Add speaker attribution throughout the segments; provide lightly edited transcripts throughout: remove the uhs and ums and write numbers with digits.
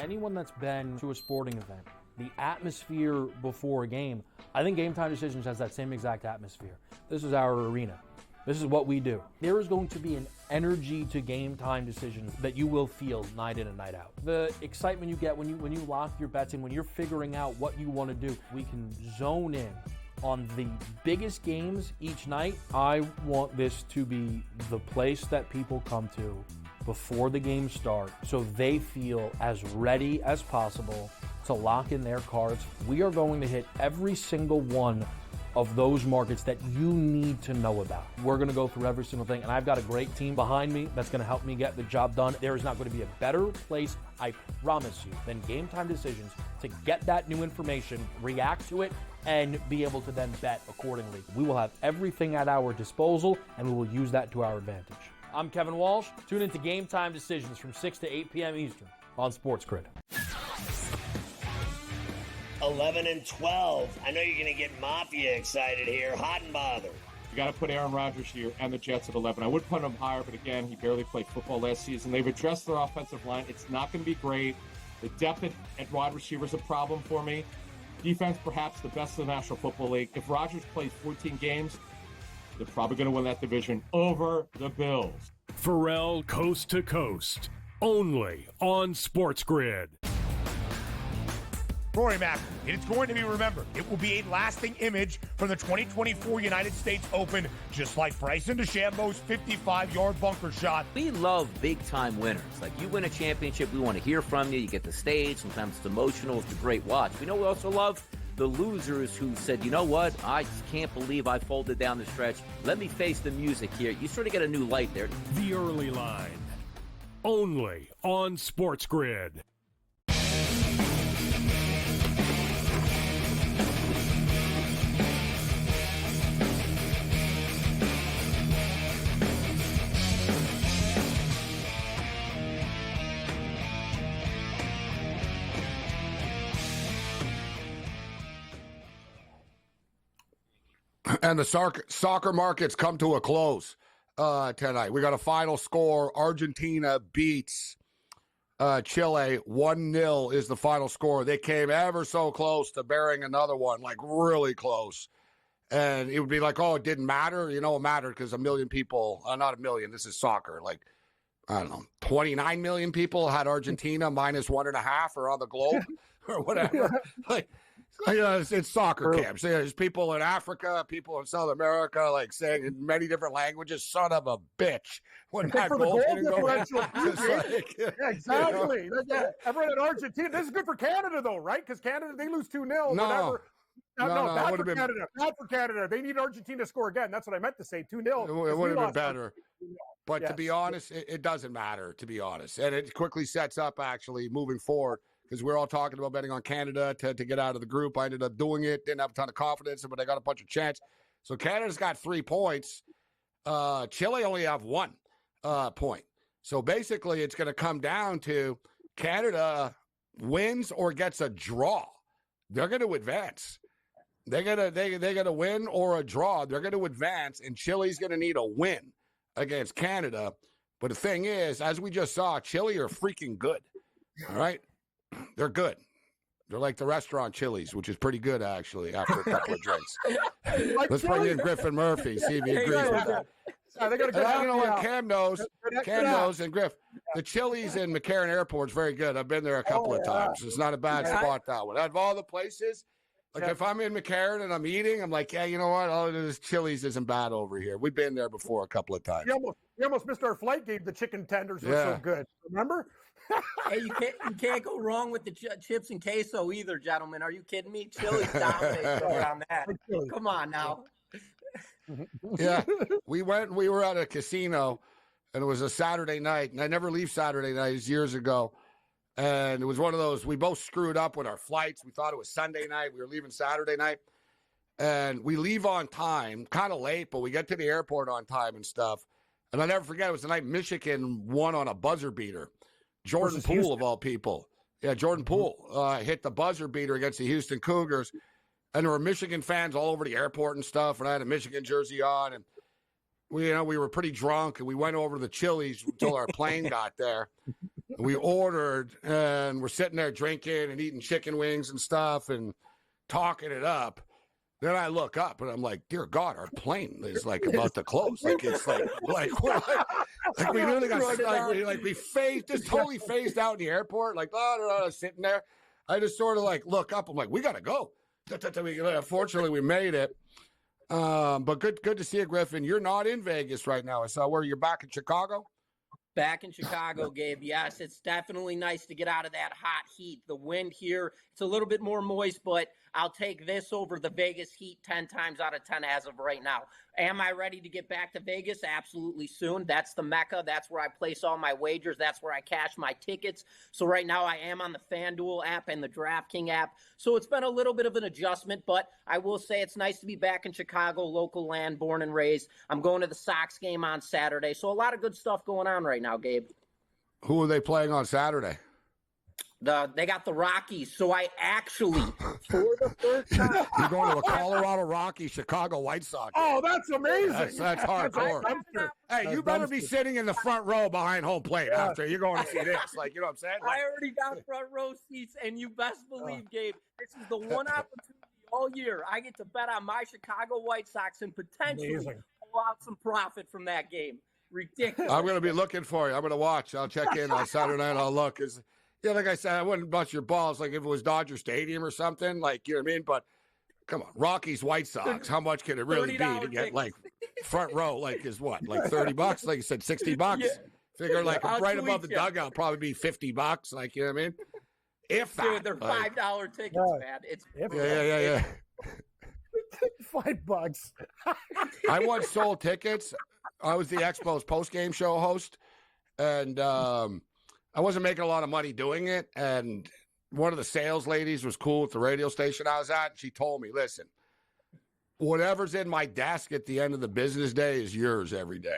Speaker 1: Anyone that's been to a sporting event, the atmosphere before a game, I think Game Time Decisions has that same exact atmosphere. This is our arena. This is what we do. There is going to be an energy to Game Time Decisions that you will feel night in and night out. The excitement you get when you lock your bets in, when you're figuring out what you want to do, we can zone in on the biggest games each night. I want this to be the place that people come to before the games start so they feel as ready as possible to lock in their cards. We are going to hit every single one of those markets that you need to know about. We're going to go through every single thing, and I've got a great team behind me that's going to help me get the job done. There is not going to be a better place, I promise you, than Game Time Decisions to get that new information, react to it, and be able to then bet accordingly. We will have everything at our disposal, and we will use that to our advantage. I'm Kevin Walsh. Tune into Game Time Decisions from 6 to 8 p.m. Eastern on SportsGrid.
Speaker 2: 11 and 12. I know you're going to get Mafia excited here. Hot and bothered.
Speaker 3: You got to put Aaron Rodgers here and the Jets at 11. I would put him higher, but again, he barely played football last season. They've addressed their offensive line. It's not going to be great. The depth at wide receiver is a problem for me. Defense, perhaps the best in the National Football League. If Rodgers plays 14 games, they're probably going to win that division over the Bills.
Speaker 4: Pharrell Coast to Coast, only on SportsGrid.
Speaker 5: Rory Mack, it's going to be remembered. It will be a lasting image from the 2024 United States Open, just like Bryson DeChambeau's 55-yard bunker shot.
Speaker 6: We love big-time winners. Like, you win a championship, we want to hear from you. You get the stage. Sometimes it's emotional. It's a great watch. We know we also love the losers who said, you know what, I just can't believe I folded down the stretch. Let me face the music here. You sort of get a new light there.
Speaker 4: The Early Line, only on SportsGrid.
Speaker 7: And the soccer markets come to a close tonight. We got a final score. Argentina beats Chile. 1-0 is the final score. They came ever so close to bearing another one, like really close. And it would be like, oh, it didn't matter. You know, it mattered because a million people, not a million, this is soccer. Like, I don't know, 29 million people had Argentina minus 1.5 or on the globe or whatever. Like, you know, it's soccer camps. There's people in Africa, people in South America, like saying in many different languages, son of a bitch. When that goal didn't go in.
Speaker 8: Yeah, exactly. You know? Everyone in Argentina. This is good for Canada, though, right? Because Canada, they lose 2-0.
Speaker 7: No,
Speaker 8: bad for Canada. Bad for Canada. They need Argentina to score again. That's what I meant to say, 2-0.
Speaker 7: It would have been better. But to be honest, it doesn't matter, to be honest. And it quickly sets up, actually, moving forward, because we're all talking about betting on Canada to get out of the group. I ended up doing it, didn't have a ton of confidence, but I got a bunch of chance. So Canada's got 3 points. Chile only have 1 point. So basically it's going to come down to Canada wins or gets a draw. They're going to advance. They're going to win or a draw. They're going to advance, and Chile's going to need a win against Canada. But the thing is, as we just saw, Chile are freaking good. All right? They're good. They're like the restaurant Chili's, which is pretty good, actually, after a couple of drinks. Let's bring in Griffin Murphy, see if he agrees with that. I don't know what Cam knows, and Griff. The Chili's in McCarran Airport is very good. I've been there a couple of times. It's not a bad spot, that one. Out of all the places, like if I'm in McCarran and I'm eating, I'm like, yeah, you know what? Oh, this Chili's isn't bad over here. We've been there before a couple of times.
Speaker 8: We almost missed our flight game. The chicken tenders were so good. Remember?
Speaker 9: Hey, you can't go wrong with the chips and queso either, gentlemen. Are you kidding me? Chili's dominates around that. Come on now.
Speaker 7: Yeah, we were at a casino, and it was a Saturday night, and I never leave Saturday nights years ago. And it was one of those, we both screwed up with our flights. We thought it was Sunday night. We were leaving Saturday night. And we leave on time, kind of late, but we get to the airport on time and stuff. And I'll never forget, it was the night Michigan won on a buzzer beater. Jordan Poole, of all people. Yeah, Jordan Poole hit the buzzer beater against the Houston Cougars. And there were Michigan fans all over the airport and stuff. And I had a Michigan jersey on. And we were pretty drunk. And we went over to the Chili's until our plane got there. We ordered, and we're sitting there drinking and eating chicken wings and stuff and talking it up. Then I look up and I'm like, dear God, our plane is like about to close. Like it's like we really got we phased, just totally phased out in the airport. Like, sitting there. I just sort of like look up. I'm like, we got to go. Fortunately, we made it. But good to see you, Griffin. You're not in Vegas right now. I saw where you're back in Chicago.
Speaker 9: Back in Chicago, Gabe. Yes, it's definitely nice to get out of that hot heat. The wind here, it's a little bit more moist, but I'll take this over the Vegas heat 10 times out of 10 as of right now. Am I ready to get back to Vegas? Absolutely soon. That's the Mecca. That's where I place all my wagers. That's where I cash my tickets. So right now I am on the FanDuel app and the DraftKings app. So it's been a little bit of an adjustment, but I will say it's nice to be back in Chicago, local land, born and raised. I'm going to the Sox game on Saturday. So a lot of good stuff going on right now, Gabe.
Speaker 7: Who are they playing on Saturday?
Speaker 9: They got the Rockies, so I actually, for the first time...
Speaker 7: You're going to a Colorado Rockies, Chicago White Sox.
Speaker 8: Oh, that's amazing.
Speaker 7: That's hardcore. Hey, you better be sitting in the front row behind home plate after you're going to see this. Like, you know what I'm saying? Like,
Speaker 9: I already got front row seats, and you best believe, Gabe, this is the one opportunity all year I get to bet on my Chicago White Sox and potentially pull out some profit from that game. Ridiculous.
Speaker 7: I'm going to be looking for you. I'm going to watch. I'll check in on Saturday night. I'll look. Yeah, like I said, I wouldn't bust your balls like if it was Dodger Stadium or something, like, you know what I mean? But come on, Rockies, White Sox, how much can it really be to get like front row, like is what, like $30? Like you said, $60? Yeah. Figure like right above the dugout, probably be $50, like, you know what I mean? If that.
Speaker 9: Dude, they're $5 tickets, man. It's
Speaker 7: yeah.
Speaker 8: $5.
Speaker 7: I once sold tickets. I was the Expos post-game show host, and I wasn't making a lot of money doing it, and one of the sales ladies was cool at the radio station I was at. She told me, listen, whatever's in my desk at the end of the business day is yours every day.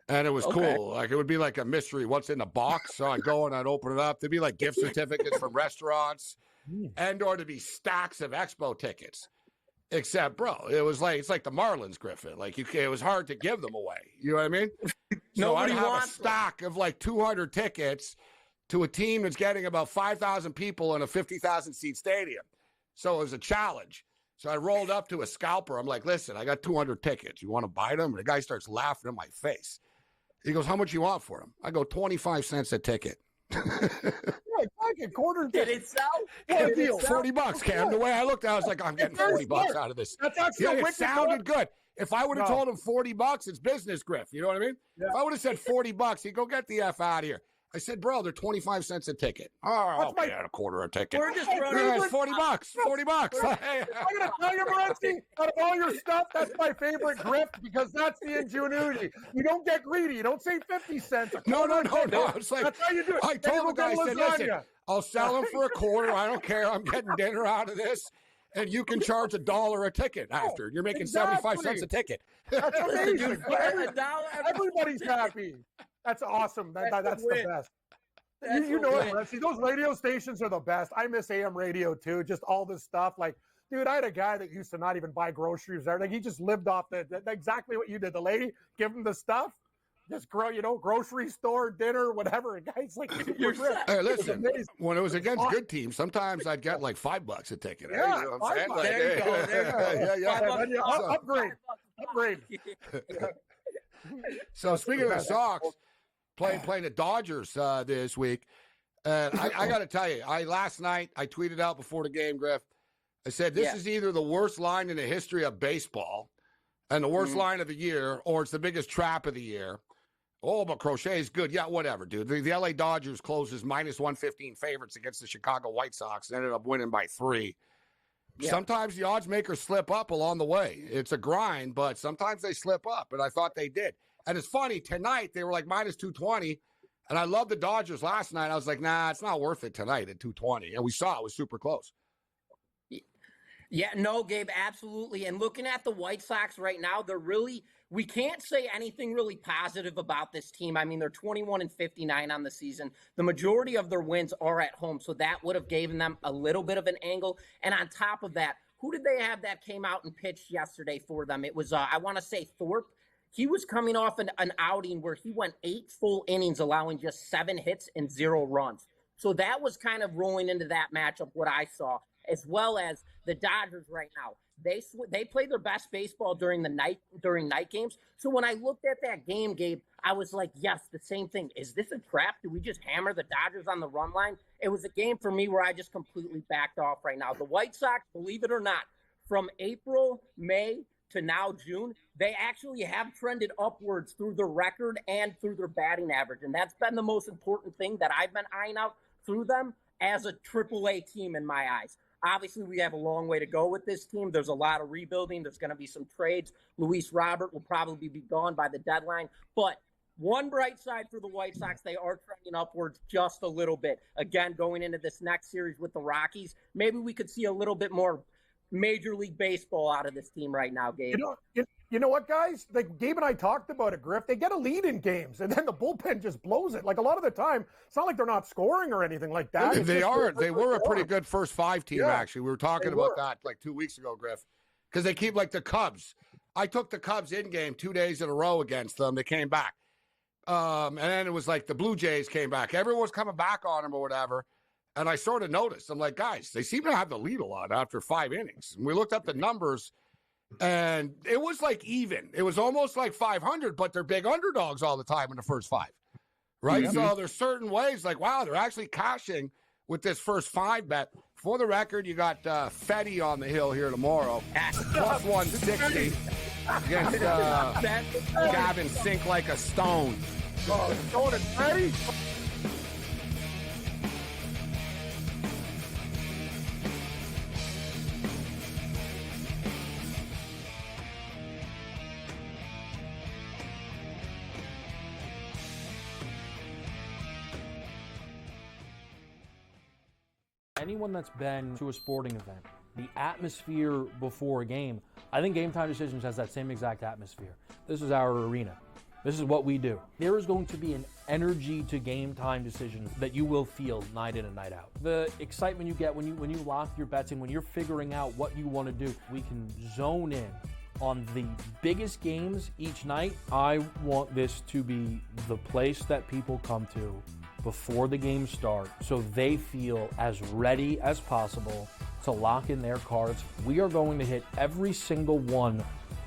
Speaker 7: And it was cool. Like, it would be like a mystery, what's in the box? So I'd go and I'd open it up. There'd be like gift certificates from restaurants and or to be stacks of Expo tickets. Except, bro, it was like, it's like the Marlins, Griffin. Like, it was hard to give them away. You know what I mean? So I'd have a stock of like 200 tickets to a team that's getting about 5,000 people in a 50,000 seat stadium. So it was a challenge. So I rolled up to a scalper. I'm like, listen, I got 200 tickets. You want to buy them? And the guy starts laughing in my face. He goes, how much you want for them? I go, 25 cents a ticket.
Speaker 8: Quarter
Speaker 9: Did it sell?
Speaker 7: What deal? $40, Cam. The way I looked, I was like, I'm getting $40 out of this.
Speaker 8: That's actually
Speaker 7: it sounded good. If I would have told him $40, it's business, Griff. You know what I mean? Yeah. If I would have said $40, he'd go get the F out of here. I said, bro, they're 25 cents a ticket. Oh, okay, a quarter a ticket.
Speaker 9: We're just running.
Speaker 7: $40. $40.
Speaker 8: I'm going to tell you, Morency, out of all your stuff, that's my favorite Griff because that's the ingenuity. You don't get greedy. You don't say 50 cents.
Speaker 7: No. It's like,
Speaker 8: that's how you do it.
Speaker 7: I told the guy, I said, listen, I'll sell them for a quarter. I don't care. I'm getting dinner out of this. And you can charge $1 a ticket after. You're making 75 cents a ticket.
Speaker 8: That's amazing. Everybody's happy. That's awesome. That's the best. You know it, Morency. Those radio stations are the best. I miss AM radio too. Just all this stuff. Like, dude, I had a guy that used to not even buy groceries there. Like, he just lived off exactly what you did. The lady give him the stuff. Just grocery store, dinner, whatever. And guys like,
Speaker 7: hey, listen, when it was against good teams, sometimes I'd get like $5 a ticket.
Speaker 8: Yeah,
Speaker 7: you know what I'm saying?
Speaker 9: There you go.
Speaker 8: Yeah. Upgrade.
Speaker 7: So speaking of the Sox, playing the Dodgers this week, I got to tell you, last night I tweeted out before the game, Griff. I said this is either the worst line in the history of baseball and the worst line of the year, or it's the biggest trap of the year. Oh, but Crochet is good. Yeah, whatever, dude. The LA Dodgers closes minus 115 favorites against the Chicago White Sox and ended up winning by 3. Yeah. Sometimes the odds makers slip up along the way. It's a grind, but sometimes they slip up, and I thought they did. And it's funny, tonight they were like minus 220, and I love the Dodgers last night. I was like, nah, it's not worth it tonight at 220. And we saw it was super close.
Speaker 9: Yeah, no, Gabe, absolutely. And looking at the White Sox right now, we can't say anything really positive about this team. I mean, they're 21-59 on the season. The majority of their wins are at home, so that would have given them a little bit of an angle. And on top of that, who did they have that came out and pitched yesterday for them? It was, I want to say Thorpe. He was coming off an outing where he went 8 full innings, allowing just 7 hits and 0 runs. So that was kind of rolling into that matchup, what I saw, as well as the Dodgers right now. They play their best baseball during night games. So when I looked at that game, Gabe, I was like, yes, the same thing. Is this a trap? Do we just hammer the Dodgers on the run line? It was a game for me where I just completely backed off right now. The White Sox, believe it or not, from April, May to now June, they actually have trended upwards through their record and through their batting average. And that's been the most important thing that I've been eyeing out through them as a AAA team in my eyes. Obviously, we have a long way to go with this team. There's a lot of rebuilding. There's going to be some trades. Luis Robert will probably be gone by the deadline. But one bright side for the White Sox, they are trending upwards just a little bit. Again, going into this next series with the Rockies, maybe we could see a little bit more Major League Baseball out of this team right now, Gabe.
Speaker 8: You know what, guys? Like Gabe and I talked about it, Griff. They get a lead in games, and then the bullpen just blows it. Like a lot of the time, it's not like they're not scoring or anything like that.
Speaker 7: They were a pretty good first 5 team, actually. We were talking about that like 2 weeks ago, Griff, because they keep like the Cubs. I took the Cubs in game 2 days in a row against them. They came back. And then it was like the Blue Jays came back. Everyone was coming back on them or whatever. And I sort of noticed. I'm like, guys, they seem to have the lead a lot after 5 innings. And we looked up the numbers. And it was like even. It was almost like 500, but they're big underdogs all the time in the first 5, right? Mm-hmm. So there's certain ways like, wow, they're actually cashing with this first 5 bet. For the record, you got Fetty on the hill here tomorrow, plus 160 against Gavin Sink like a stone.
Speaker 8: Oh, Stone and Fetty?
Speaker 1: Anyone that's been to a sporting event, the atmosphere before a game, I think Game Time Decisions has that same exact atmosphere. This is our arena. This is what we do. There is going to be an energy to Game Time Decisions that you will feel night in and night out. The excitement you get when you lock your bets in, when you're figuring out what you want to do, we can zone in on the biggest games each night. I want this to be the place that people come to before the games start so they feel as ready as possible to lock in their cards. We are going to hit every single one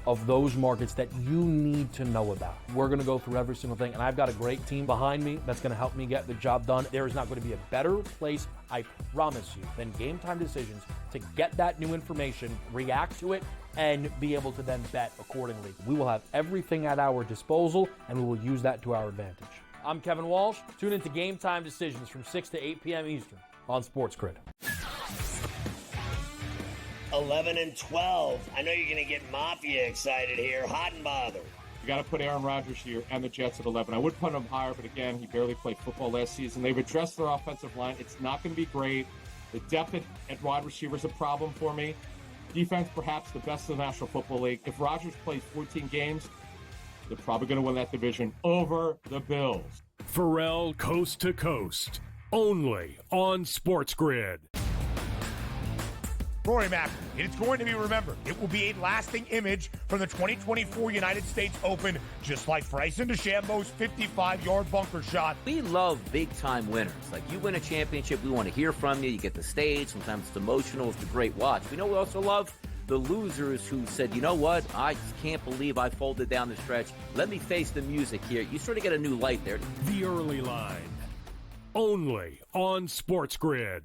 Speaker 1: of those markets that you need to know about. We're going to go through every single thing, and I've got a great team behind me that's going to help me get the job done. There is not going to be a better place, I promise you, than Game Time Decisions to get that new information, react to it, and be able to then bet accordingly. We will have everything at our disposal, and we will use that to our advantage. I'm Kevin Walsh. Tune into Game Time Decisions from 6 to 8 p.m. Eastern on SportsGrid.
Speaker 2: 11 and 12. I know you're going to get Mafia excited here. Hot and bothered.
Speaker 3: You got to put Aaron Rodgers here and the Jets at 11. I would put him higher, but again, he barely played football last season. They've addressed their offensive line. It's not going to be great. The depth at wide receiver is a problem for me. Defense, perhaps the best in the National Football League. If Rodgers plays 14 games, they're probably going to win that division over the Bills.
Speaker 4: Pharrell Coast to Coast, only on SportsGrid.
Speaker 5: Rory Mack, it's going to be remembered. It will be a lasting image from the 2024 United States Open, just like Bryson DeChambeau's 55-yard bunker shot.
Speaker 6: We love big-time winners. Like, you win a championship, we want to hear from you. You get the stage. Sometimes it's emotional. It's a great watch. We know we also love the losers who said, you know what, I just can't believe I folded down the stretch. Let me face the music here. You sort of get a new light there.
Speaker 4: The Early Line, only on SportsGrid.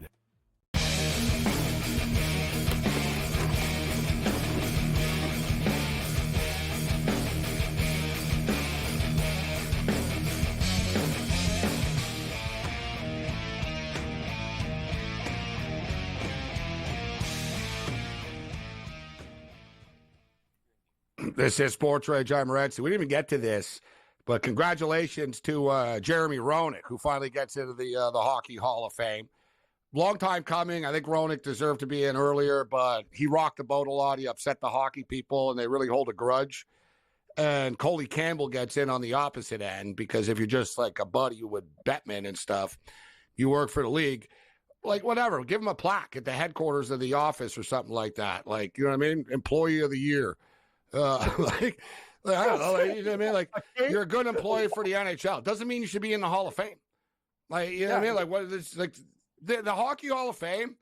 Speaker 7: This is SportsRage. I'm Morency. We didn't even get to this, but congratulations to Jeremy Roenick, who finally gets into the Hockey Hall of Fame. Long time coming. I think Roenick deserved to be in earlier, but he rocked the boat a lot. He upset the hockey people, and they really hold a grudge. And Coley Campbell gets in on the opposite end, because if you're just like a buddy with Bettman and stuff, you work for the league, like whatever, give him a plaque at the headquarters of the office or something like that. Like, you know what I mean? Employee of the Year. I don't know. You know what I mean? Like, you're a good employee for the NHL. Doesn't mean you should be in the Hall of Fame. Like, you know what I mean? Like, what is like the Hockey Hall of Fame?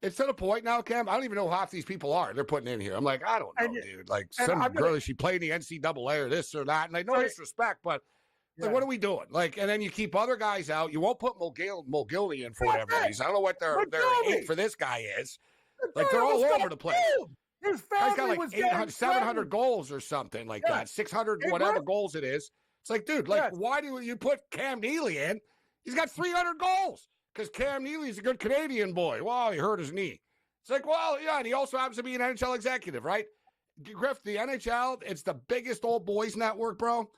Speaker 7: It's to the point now, Cam. I don't even know who half these people are. They're putting in here. I'm like, I don't know, dude. Like, some girl, she played in the NCAA or this or that. And like, no disrespect, but like, what are we doing? Like, and then you keep other guys out. You won't put Mogilny in for whatever reason. I don't know what their hate for this guy is. Like, they're all over the place.
Speaker 8: His
Speaker 7: guy's got
Speaker 8: family
Speaker 7: like
Speaker 8: was
Speaker 7: 800, 700 goals or something like that. 600, whatever goals it is. It's like, dude, like, why do you put Cam Neely in? He's got 300 goals. Because Cam Neely's a good Canadian boy. Well, he hurt his knee. It's like, well, yeah, and he also happens to be an NHL executive, right? Griff, the NHL, it's the biggest old boys network, bro.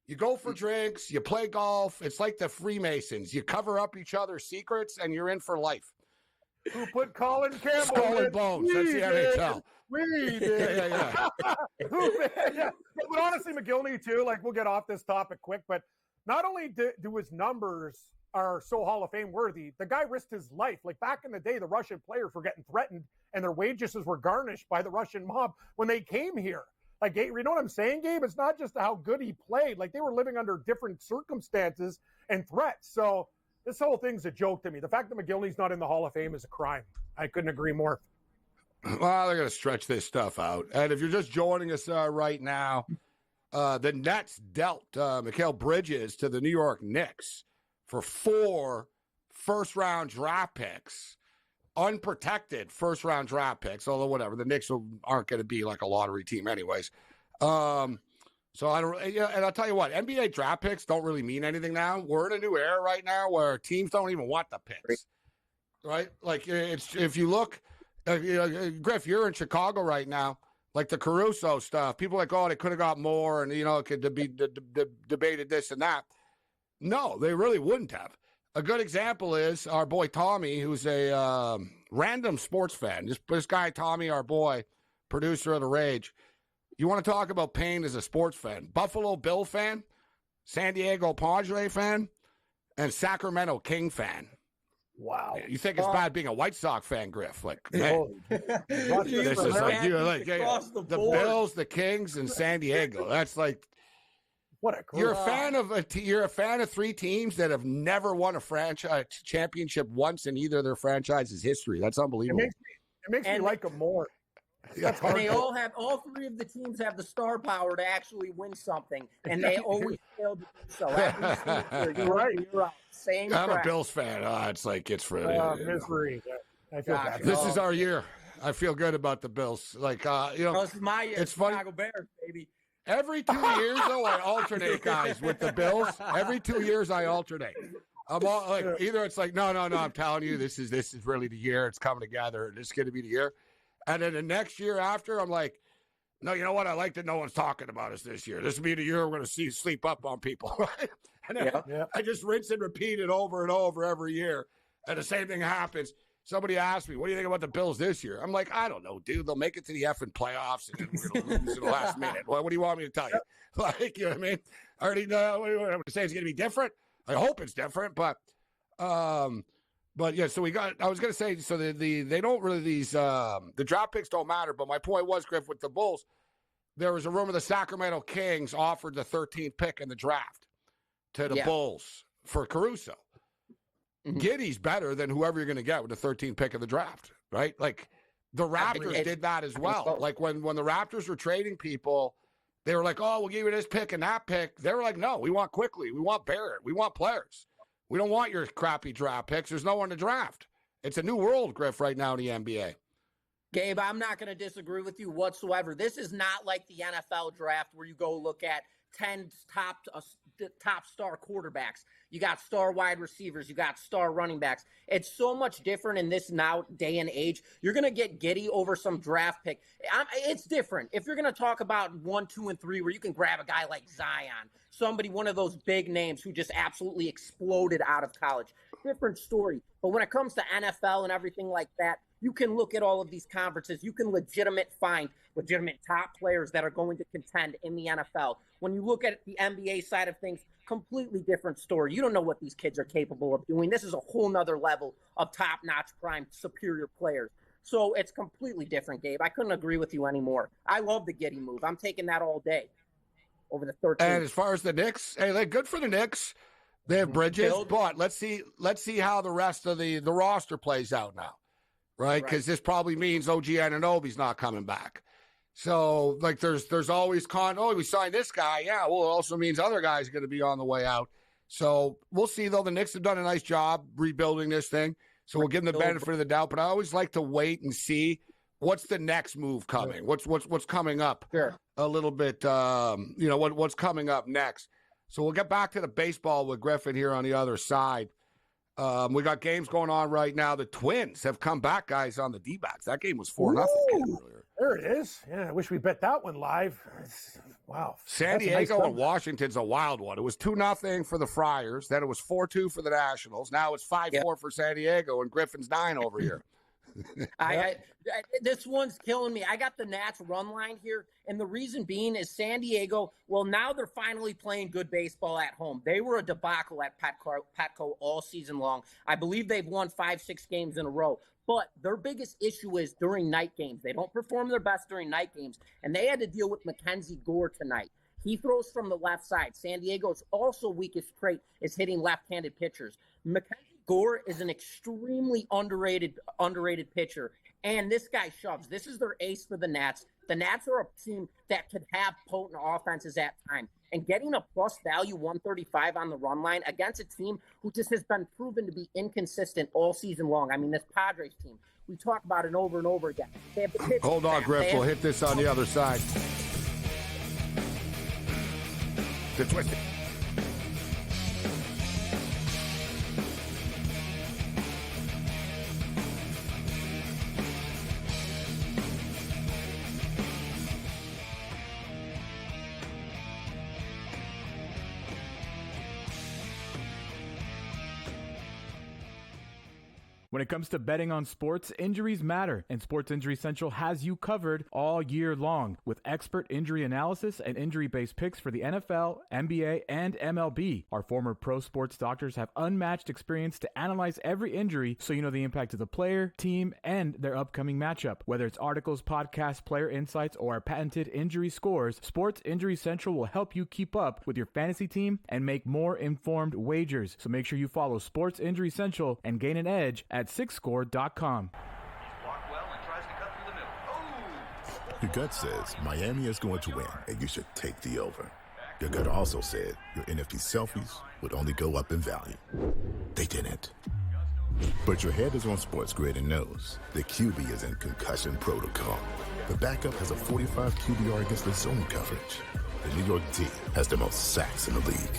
Speaker 7: You go for drinks, you play golf. It's like the Freemasons. You cover up each other's secrets, and you're in for life.
Speaker 8: Who put Colin Campbell
Speaker 7: Skull and Bones. That's the NHL.
Speaker 8: We did. Yeah. But honestly, McGillney, too, like, we'll get off this topic quick, but not only do his numbers are so Hall of Fame worthy, the guy risked his life. Like, back in the day, the Russian players were getting threatened and their wages were garnished by the Russian mob when they came here. Like, you know what I'm saying, Gabe? It's not just how good he played. Like, they were living under different circumstances and threats. So this whole thing's a joke to me. The fact that McGillney's not in the Hall of Fame is a crime. I couldn't agree more.
Speaker 7: Well, they're going to stretch this stuff out. And if you're just joining us right now, the Nets dealt Mikal Bridges to the New York Knicks for 4 first-round draft picks, unprotected first-round draft picks, although whatever, the Knicks aren't going to be like a lottery team anyways. So I don't, and I'll tell you what, NBA draft picks don't really mean anything now. We're in a new era right now where teams don't even want the picks, right? Like, it's, if you look, Griff, you're in Chicago right now, like the Caruso stuff, people are like, oh, they could have got more, and, it could be debated this and that. No, they really wouldn't have. A good example is our boy Tommy, who's a random sports fan. This guy, Tommy, our boy, producer of the Rage. You want to talk about pain as a sports fan? Buffalo Bill fan, San Diego Padre fan, and Sacramento King fan.
Speaker 8: Wow.
Speaker 7: You think it's bad being a White Sox fan, Griff? Like, man, this is like, the Bills, the Kings, and San Diego. That's like,
Speaker 8: what a
Speaker 7: you're a fan of 3 teams that have never won a franchise championship once in either of their franchise's history. That's unbelievable.
Speaker 8: It makes me like them more.
Speaker 7: That's
Speaker 9: and they all 3 of the teams have the star power to actually win something, and they always fail to do so. Every season, you're right. Same
Speaker 7: I'm
Speaker 9: track.
Speaker 7: a Bills fan. It's really
Speaker 8: misery. I feel bad.
Speaker 7: This is our year. I feel good about the Bills. Like,
Speaker 9: this is my year.
Speaker 7: It's funny.
Speaker 9: Chicago Bears, baby.
Speaker 7: Every 2 years, though, I alternate guys with the Bills. Every 2 years, I alternate. I'm all like, either it's like, no, I'm telling you, this is really the year. It's coming together. This is going to be the year. And then the next year after, I'm like, no, you know what? I like that no one's talking about us this year. This will be the year we're going to sleep up on people. Right? And then I just rinse and repeat it over and over every year. And the same thing happens. Somebody asked me, what do you think about the Bills this year? I'm like, I don't know, dude. They'll make it to the effing playoffs, and then we're going to lose in the last minute. What do you want me to tell you? Like, you know what I mean? I already know. What do you want me to say? It's going to be different? I hope it's different, but yeah, so I was going to say, so they don't really, the draft picks don't matter, but my point was, Griff, with the Bulls, there was a rumor the Sacramento Kings offered the 13th pick in the draft to the Bulls for Caruso. Giddey's better than whoever you're going to get with the 13th pick of the draft, right? Like, the Raptors did that as well. Like, when the Raptors were trading people, they were like, oh, we'll give you this pick and that pick. They were like, no, we want Quickly. We want Barrett. We want players. We don't want your crappy draft picks. There's no one to draft. It's a new world, Griff, right now in the NBA.
Speaker 9: Gabe, I'm not going to disagree with you whatsoever. This is not like the NFL draft where you go look at 10 top star quarterbacks. You got star wide receivers. You got star running backs. It's so much different in this now day and age. You're going to get Giddey over some draft pick. It's different. If you're going to talk about 1, 2, and 3 where you can grab a guy like Zion, one of those big names who just absolutely exploded out of college, different story. But when it comes to NFL and everything like that, you can look at all of these conferences. You can find legitimate top players that are going to contend in the NFL. When you look at the NBA side of things, completely different story. You don't know what these kids are capable of doing. This is a whole nother level of top-notch prime superior players. So it's completely different, Gabe. I couldn't agree with you anymore. I love the Giddey move. I'm taking that all day. over the 13th.
Speaker 7: And as far as the Knicks, hey, like, good for the Knicks. They have Bridges, but let's see how the rest of the roster plays out now, right? Because this probably means OG Anunoby's not coming back. So, like, there's always we signed this guy. Yeah, well, it also means other guys are going to be on the way out. So we'll see, though. The Knicks have done a nice job rebuilding this thing. So we'll give them the benefit of the doubt. But I always like to wait and see what's the next move coming. What's coming up?
Speaker 9: Sure.
Speaker 7: A little bit, what's coming up next. So we'll get back to the baseball with Griffin here on the other side. We got games going on right now. The Twins have come back, guys, on the D-backs. That game was 4-0 earlier.
Speaker 8: There it is. Yeah, I wish we bet that one live. Wow.
Speaker 7: San Diego and Washington's a wild one. It was 2-0 for the Friars. Then it was 4-2 for the Nationals. Now it's 5-4 for San Diego, and Griffin's 9 over here.
Speaker 9: This one's killing me. I got the Nats run line here, and the reason being is San Diego, well, now they're finally playing good baseball at home. They were a debacle at Petco all season long. I believe they've won 5-6 games in a row. But their biggest issue is during night games. They don't perform their best during night games, and they had to deal with Mackenzie Gore tonight. He throws from the left side. San Diego's also weakest trait is hitting left-handed pitchers. Mackenzie Gore is an extremely underrated pitcher, and this guy shoves. This is their ace for the Nats. The Nats are a team that could have potent offenses at time. And getting a plus value 135 on the run line against a team who just has been proven to be inconsistent all season long. I mean, this Padres team, we talk about it over and over again. They have the pitch.
Speaker 7: Hold on, Griff. We'll hit this on the other side. The twist.
Speaker 10: When it comes to betting on sports, injuries matter, and Sports Injury Central has you covered all year long with expert injury analysis and injury-based picks for the NFL, NBA, and MLB. Our former pro sports doctors have unmatched experience to analyze every injury so you know the impact of the player, team, and their upcoming matchup. Whether it's articles, podcasts, player insights, or our patented injury scores, Sports Injury Central will help you keep up with your fantasy team and make more informed wagers. So make sure you follow Sports Injury Central and gain an edge at SixScore.com.
Speaker 11: Your gut says Miami is going to win, and you should take the over. Your gut also said your NFT selfies would only go up in value. They didn't. But your head is on SportsGrid and knows the QB is in concussion protocol. The backup has a 45 QBR against the zone coverage. The New York D has the most sacks in the league.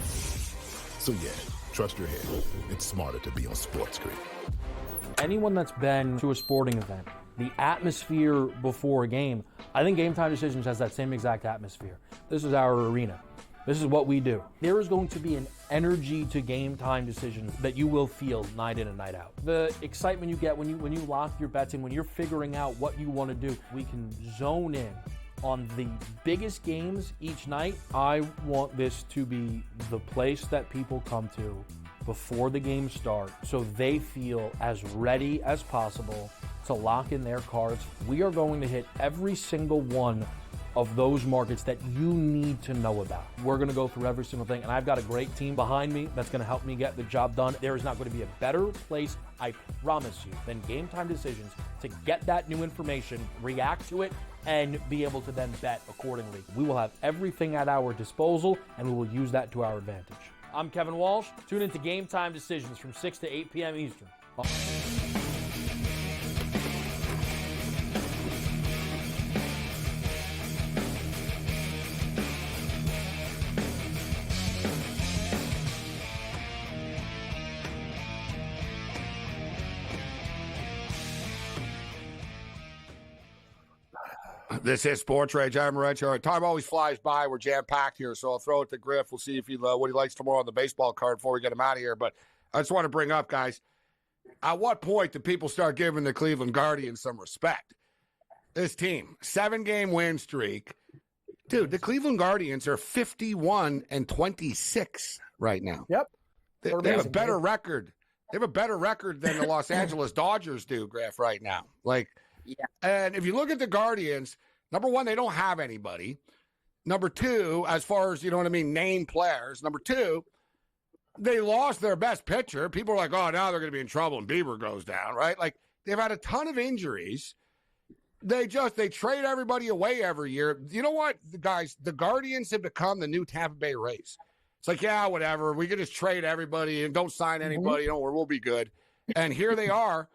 Speaker 11: So yeah, trust your head. It's smarter to be on SportsGrid.
Speaker 1: Anyone that's been to a sporting event, the atmosphere before a game, I think Game Time Decisions has that same exact atmosphere. This is our arena. This is what we do. There is going to be an energy to Game Time Decisions that you will feel night in and night out. The excitement you get when you lock your bets in, when you're figuring out what you want to do, we can zone in on the biggest games each night. I want this to be the place that people come to before the games start so they feel as ready as possible to lock in their cards. We are going to hit every single one of those markets that you need to know about. We're going to go through every single thing, and I've got a great team behind me that's going to help me get the job done. There is not going to be a better place, I promise you, than Game Time Decisions to get that new information, react to it, and be able to then bet accordingly. We will have everything at our disposal, and we will use that to our advantage. I'm Kevin Walsh. Tune into Game Time Decisions from 6 to 8 p.m. Eastern.
Speaker 7: This is SportsRage. I'm Morency. All right, time always flies by. We're jam-packed here, so I'll throw it to Griff. We'll see if what he likes tomorrow on the baseball card before we get him out of here. But I just want to bring up, guys, at what point do people start giving the Cleveland Guardians some respect? This team, 7-game win streak. Dude, the Cleveland Guardians are 51-26 right now.
Speaker 8: Yep.
Speaker 7: They have a better record. They have a better record than the Los Angeles Dodgers do, Griff, right now. Like, yeah. And if you look at the Guardians, number one, they don't have anybody. Number two, as far as, name players. Number two, they lost their best pitcher. People are like, oh, now they're going to be in trouble and Bieber goes down, right? Like, they've had a ton of injuries. They trade everybody away every year. You know what, guys? The Guardians have become the new Tampa Bay Rays. It's like, yeah, whatever. We can just trade everybody and don't sign anybody. We'll be good. And here they are.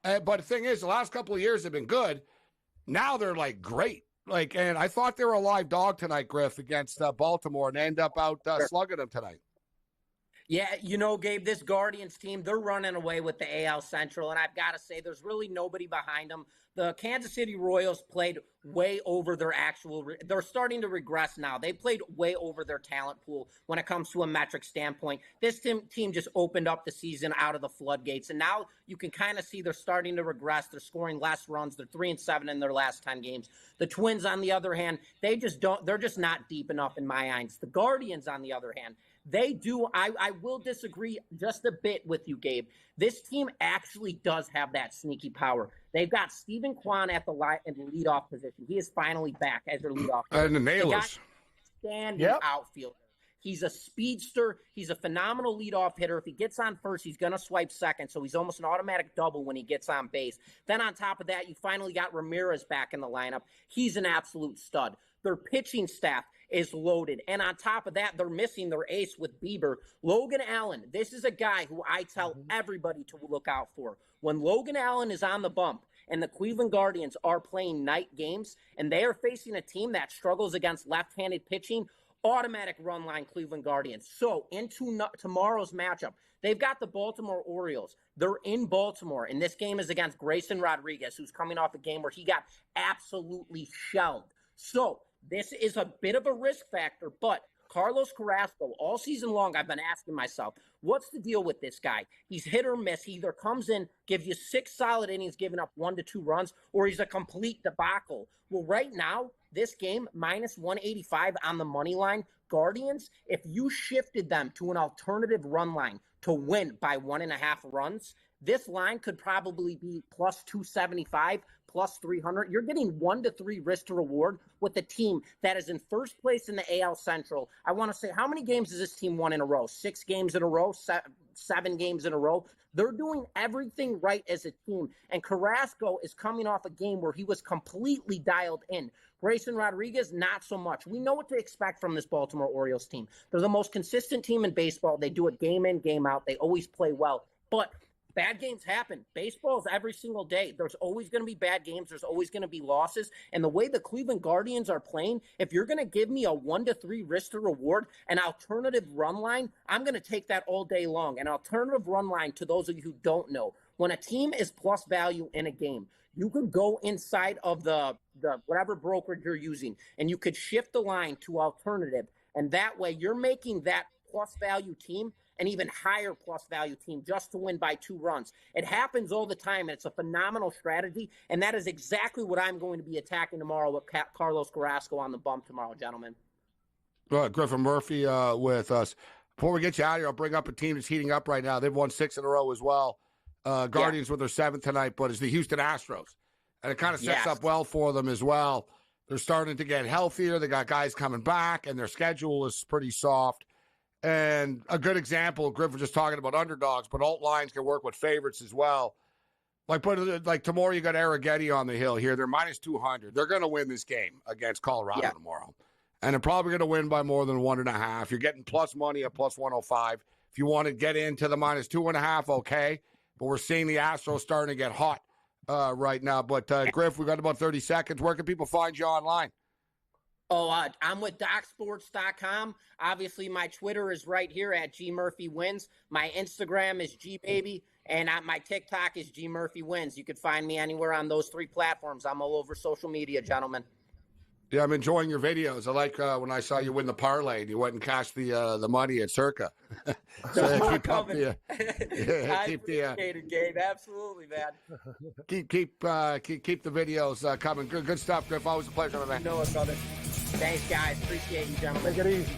Speaker 7: But the thing is, the last couple of years have been good. Now they're, like, great. Like, and I thought they were a live dog tonight, Griff, against Baltimore, and end up out slugging them tonight.
Speaker 9: Yeah, Gabe, this Guardians team, they're running away with the AL Central, and I've got to say, there's really nobody behind them. The Kansas City Royals played way over their they're starting to regress now. They played way over their talent pool when it comes to a metric standpoint. This team just opened up the season out of the floodgates, and now you can kind of see they're starting to regress. They're scoring less runs. They're 3-7 in their last 10 games. The Twins, on the other hand, they're just not deep enough in my eyes. The Guardians, on the other hand, they do. I will disagree just a bit with you, Gabe. This team actually does have that sneaky power. They've got Stephen Kwan at the leadoff position. He is finally back as their leadoff.
Speaker 7: And the Nailers.
Speaker 9: Standing outfielder. He's a speedster. He's a phenomenal leadoff hitter. If he gets on first, he's going to swipe second, so he's almost an automatic double when he gets on base. Then on top of that, you finally got Ramirez back in the lineup. He's an absolute stud. Their pitching staff is loaded. And on top of that, they're missing their ace with Bieber. Logan Allen, this is a guy who I tell everybody to look out for. When Logan Allen is on the bump and the Cleveland Guardians are playing night games and they are facing a team that struggles against left-handed pitching, automatic run line Cleveland Guardians. So into tomorrow's matchup, they've got the Baltimore Orioles. They're in Baltimore, and this game is against Grayson Rodriguez, who's coming off a game where he got absolutely shelled. So this is a bit of a risk factor, but Carlos Carrasco, all season long, I've been asking myself, what's the deal with this guy? He's hit or miss. He either comes in, gives you 6 solid innings, giving up 1 to 2 runs, or he's a complete debacle. Well, right now, this game, minus 185 on the money line, Guardians, if you shifted them to an alternative run line to win by 1.5 runs, this line could probably be plus 275, plus 300. You're getting 1 to 3 risk to reward with a team that is in first place in the AL Central. I want to say, how many games has this team won in a row? 6 games in a row? 7 games in a row? They're doing everything right as a team. And Carrasco is coming off a game where he was completely dialed in. Grayson Rodriguez, not so much. We know what to expect from this Baltimore Orioles team. They're the most consistent team in baseball. They do it game in, game out. They always play well. But bad games happen. Baseball is every single day. There's always going to be bad games. There's always going to be losses. And the way the Cleveland Guardians are playing, if you're going to give me a 1 to 3 risk to reward, an alternative run line, I'm going to take that all day long. An alternative run line, to those of you who don't know, when a team is plus value in a game, you could go inside of the whatever brokerage you're using, and you could shift the line to alternative. And that way you're making that plus value team an even higher plus value team just to win by 2 runs. It happens all the time, and it's a phenomenal strategy, and that is exactly what I'm going to be attacking tomorrow with Carlos Carrasco on the bump tomorrow, gentlemen.
Speaker 7: Griffin Murphy with us. Before we get you out of here, I'll bring up a team that's heating up right now. They've won 6 in a row as well. Guardians with their 7th tonight, but it's the Houston Astros. And it kind of sets up well for them as well. They're starting to get healthier. They got guys coming back, and their schedule is pretty soft. And a good example, Griff was just talking about underdogs, but alt lines can work with favorites as well. Like tomorrow, you got Arrighetti on the hill here. They're minus 200. They're going to win this game against Colorado tomorrow. And they're probably going to win by more than 1.5. You're getting plus money at plus 105. If you want to get into the minus 2.5, okay. But we're seeing the Astros starting to get hot right now. But, Griff, we've got about 30 seconds. Where can people find you online?
Speaker 9: I'm with DocSports.com. Obviously, my Twitter is right here at GMurphyWins. My Instagram is GBaby, and my TikTok is GMurphyWins. You can find me anywhere on those 3 platforms. I'm all over social media, gentlemen.
Speaker 7: Yeah, I'm enjoying your videos. I like when I saw you win the parlay and you went and cashed the money at Circa.
Speaker 9: So keep up the, I appreciate it, Gabe. Absolutely, man.
Speaker 7: Keep the videos coming. Good stuff, Griff. Always a pleasure, man.
Speaker 9: You know it, brother. Thanks, guys. Appreciate you, gentlemen.
Speaker 8: Take it easy.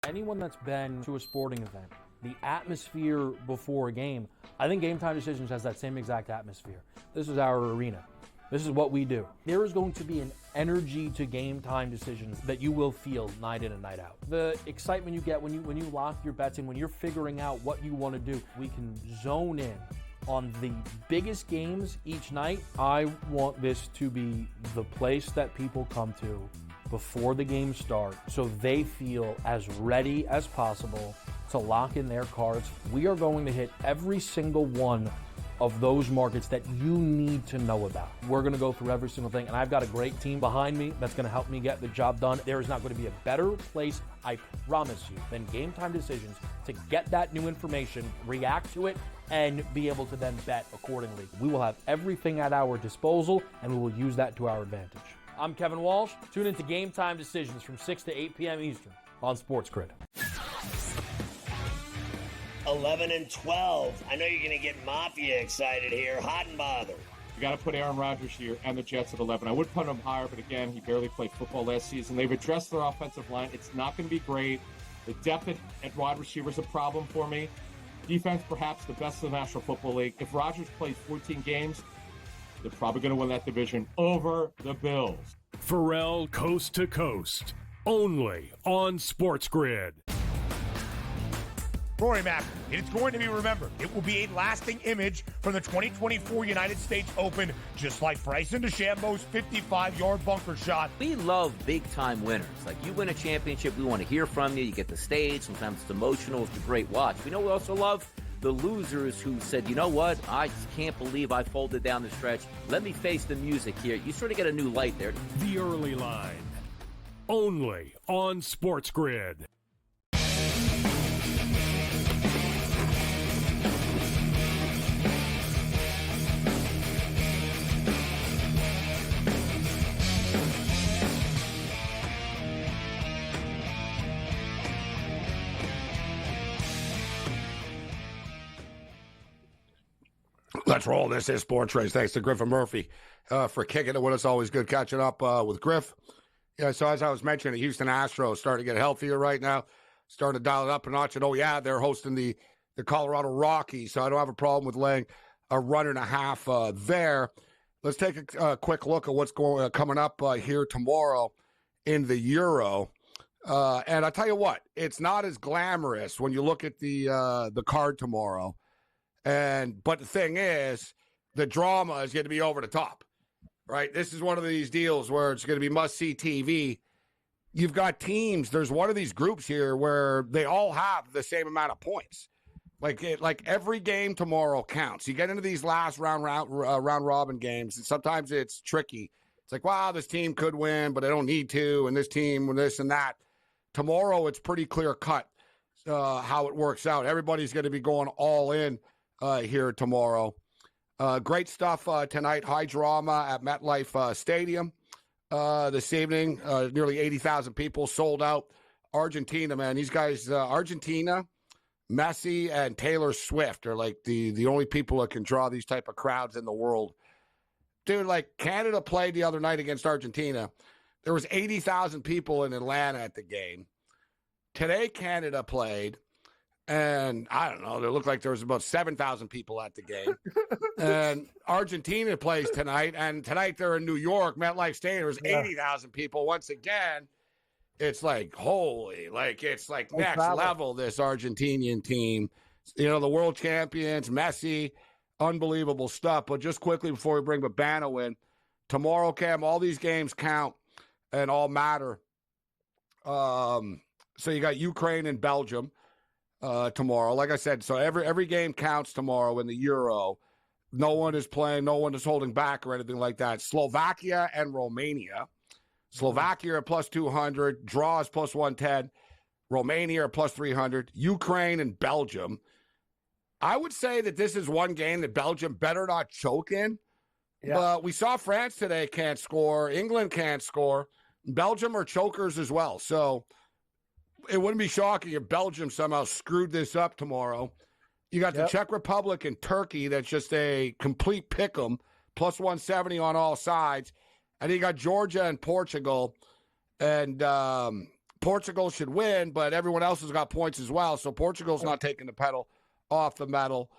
Speaker 1: Anyone that's been to a sporting event, the atmosphere before a game, I think Game Time Decisions has that same exact atmosphere. This is our arena. This is what we do. There is going to be an energy to Game Time Decisions that you will feel night in and night out. The excitement you get when you lock your bets in, when you're figuring out what you want to do, we can zone in on the biggest games each night. I want this to be the place that people come to before the games start so they feel as ready as possible to lock in their cards. We are going to hit every single one of those markets that you need to know about. We're going to go through every single thing, and I've got a great team behind me that's going to help me get the job done. There is not going to be a better place, I promise you, than Game Time Decisions to get that new information, react to it, and be able to then bet accordingly. We will have everything at our disposal, and we will use that to our advantage. I'm Kevin Walsh. Tune into Game Time Decisions from 6 to 8 p.m. Eastern on SportsGrid.
Speaker 2: 11 and 12. I know you're going to get Mafia excited here. Hot and bothered.
Speaker 3: You got to put Aaron Rodgers here and the Jets at 11. I would put him higher, but again, he barely played football last season. They've addressed their offensive line. It's not going to be great. The depth at wide receiver is a problem for me. Defense, perhaps the best in the National Football League. If Rodgers plays 14 games, they're probably going to win that division over the Bills.
Speaker 4: Pharrell Coast to Coast, only on SportsGrid.
Speaker 5: Rory Mack, it's going to be remembered. It will be a lasting image from the 2024 United States Open, just like Bryson DeChambeau's 55-yard bunker shot.
Speaker 6: We love big-time winners. Like, you win a championship, we want to hear from you. You get the stage. Sometimes it's emotional. It's a great watch. We know we also love the losers who said, you know what, I just can't believe I folded down the stretch. Let me face the music here. You sort of get a new light there.
Speaker 4: The Early Line, only on SportsGrid.
Speaker 7: Let's roll. This is SportsRage. Thanks to Griffin Murphy for kicking it with us. Always good catching up with Griff. Yeah, so as I was mentioning, the Houston Astros starting to get healthier right now, starting to dial it up a notch. And, oh, yeah, they're hosting the Colorado Rockies, so I don't have a problem with laying a run and a half there. Let's take a quick look at what's coming up here tomorrow in the Euro. And I'll tell you what, it's not as glamorous when you look at the card tomorrow. But the thing is, the drama is going to be over the top, right? This is one of these deals where it's going to be must-see TV. You've got teams. There's one of these groups here where they all have the same amount of points. Like every game tomorrow counts. You get into these last round robin games, and sometimes it's tricky. It's like, wow, this team could win, but they don't need to, and this team, and this and that. Tomorrow, it's pretty clear cut how it works out. Everybody's going to be going all in here tomorrow. Great stuff tonight. High drama at MetLife Stadium this evening. Nearly 80,000 people sold out. Argentina, man. These guys, Argentina, Messi, and Taylor Swift are like the only people that can draw these type of crowds in the world. Dude, like Canada played the other night against Argentina. There was 80,000 people in Atlanta at the game. Today, Canada played. And I don't know, it looked like there was about 7,000 people at the game. And Argentina plays tonight, and tonight they're in New York, MetLife Stadium. There's 80,000 people. Once again, it's like, holy, like it's like next level, this Argentinian team. You know, the world champions, Messi, unbelievable stuff. But just quickly before we bring Babano in, tomorrow, Cam, all these games count and all matter. So you got Ukraine and Belgium. Tomorrow, like I said, so every game counts tomorrow in the Euro. No one is playing, no one is holding back or anything like that. Slovakia and Romania. Slovakia are plus 200, draw is plus 110. Romania are plus 300. Ukraine and Belgium. I would say that this is one game that Belgium better not choke in. Yeah. But we saw France today can't score. England can't score. Belgium are chokers as well. So it wouldn't be shocking if Belgium somehow screwed this up tomorrow. You got the Czech Republic and Turkey. That's just a complete pick 'em, plus 170 on all sides. And you got Georgia and Portugal. And Portugal should win, but everyone else has got points as well. So Portugal's not taking the pedal off the metal.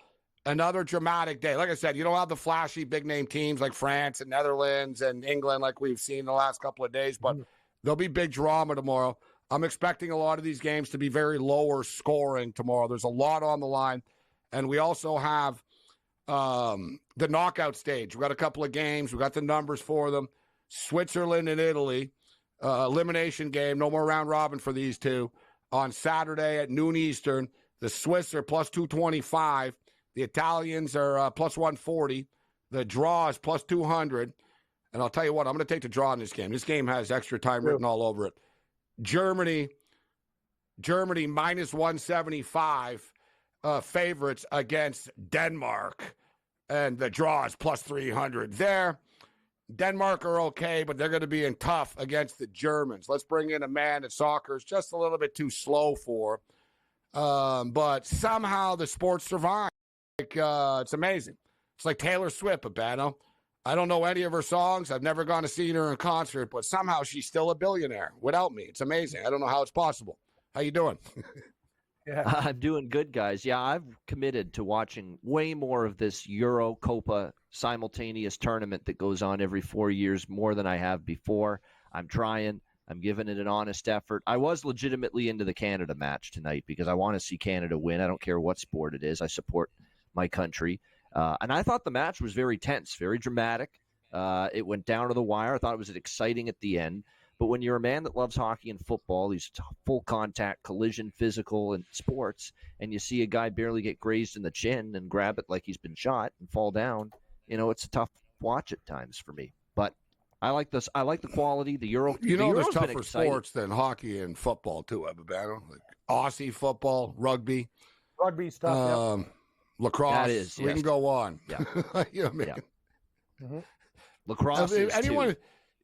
Speaker 7: Another dramatic day. Like I said, you don't have the flashy big-name teams like France and Netherlands and England like we've seen the last couple of days, but there'll be big drama tomorrow. I'm expecting a lot of these games to be very lower scoring tomorrow. There's a lot on the line. And we also have the knockout stage. We've got a couple of games. We've got the numbers for them. Switzerland and Italy. Elimination game. No more round robin for these two. On Saturday at noon Eastern, the Swiss are plus 225. The Italians are plus 140. The draw is plus 200. And I'll tell you what, I'm going to take the draw in this game. This game has extra time written all over it. Germany minus 175 favorites against Denmark. And the draw is plus 300 there. Denmark are okay, but they're going to be in tough against the Germans. Let's bring in a man that soccer is just a little bit too slow for. But somehow the sport survived. It's amazing. It's like Taylor Swift, Babano. I don't know any of her songs. I've never gone to see her in concert, but somehow she's still a billionaire without me. It's amazing. I don't know how it's possible. How you doing?
Speaker 12: I'm doing good, guys. Yeah, I've committed to watching way more of this Euro Copa simultaneous tournament that goes on every 4 years, more than I have before. I'm trying. I'm giving it an honest effort. I was legitimately into the Canada match tonight because I want to see Canada win. I don't care what sport it is. I support my country. And I thought the match was very tense, very dramatic. It went down to the wire. I thought it was exciting at the end. But when you're a man that loves hockey and football, these full contact, collision, physical, and sports, and you see a guy barely get grazed in the chin and grab it like he's been shot and fall down, it's a tough watch at times for me. But I like this. I like the quality. The Euro.
Speaker 7: There's tougher sports than hockey and football too, Babano. Like Aussie football, rugby.
Speaker 8: Rugby stuff.
Speaker 7: Lacrosse.
Speaker 12: That is.
Speaker 7: We can go on.
Speaker 12: Yeah.
Speaker 7: You know what I mean?
Speaker 12: Yeah. Mm-hmm. Lacrosse.
Speaker 7: Anyone.
Speaker 12: Too.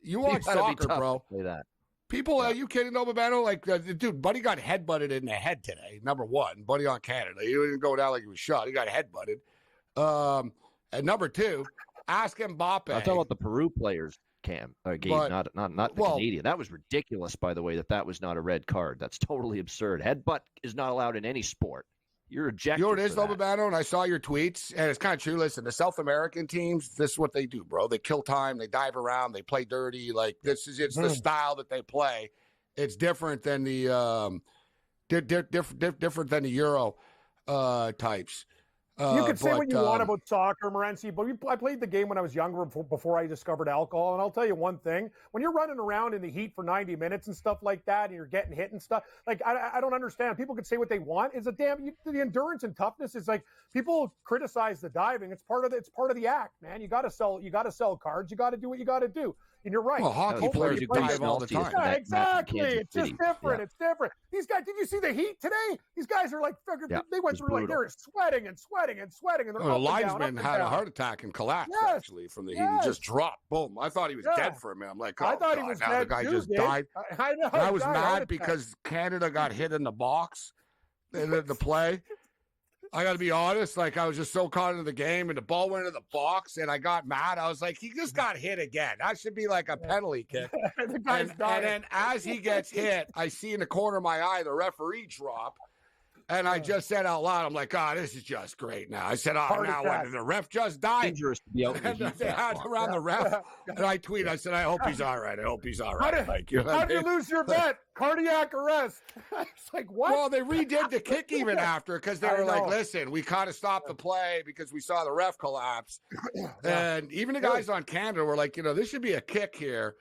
Speaker 7: You watch soccer, bro.
Speaker 12: Play that.
Speaker 7: People, are you kidding, Babano? Like, dude, Buddy got headbutted in the head today. Number one, Buddy on Canada. He didn't go down like he was shot. He got headbutted. And number two, ask Mbappe.
Speaker 12: I'm talking about the Peru players, Gabe, not the Canadian. That was ridiculous, by the way, that was not a red card. That's totally absurd. Headbutt is not allowed in any sport. You're ejected.
Speaker 7: You know what it is, though, Babano? And I saw your tweets, and it's kind of true. Listen, the South American teams, this is what they do, bro. They kill time, they dive around, they play dirty. Like, it's the style that they play. It's different than the different than the Euro types.
Speaker 8: You can say what you want about soccer, Morency, but I played the game when I was younger before I discovered alcohol. And I'll tell you one thing, when you're running around in the heat for 90 minutes and stuff like that, and you're getting hit and stuff, like, I don't understand. People can say what they want. It's the endurance and toughness is like, people criticize the diving. It's part of the act, man. You got to sell cards. You got to do what you got to do. And you're right.
Speaker 7: Well, hockey players dive all the time.
Speaker 8: Yeah, exactly. It's just different. Yeah. It's different. These guys, did you see the heat today? These guys are like, they went through like, they're sweating. And they're
Speaker 7: the linesman had a heart attack and collapsed, actually, from the heat. He just dropped. Boom. I thought he was dead for a minute. I'm like, I thought he was now dead. The guy just died.
Speaker 8: I know.
Speaker 7: And I was mad because Canada got hit in the box in the play. I got to be honest. Like, I was just so caught into the game, and the ball went into the box, and I got mad. I was like, he just got hit again. That should be like a penalty kick.
Speaker 8: The guy's dying.
Speaker 7: And then as he gets hit, I see in the corner of my eye the referee drop. And I just said out loud, I'm like, this is just great now. I said, now what? The ref just died.
Speaker 12: Dangerous to be out
Speaker 7: and they had around the ref. And I tweeted, I said, I hope he's all right. How
Speaker 8: did you lose your bet? Cardiac arrest. It's like, what?
Speaker 7: Well, they redid the kick even after because they were like, listen, we kind of stopped the play because we saw the ref collapse. And even the guys on Canada were like, this should be a kick here.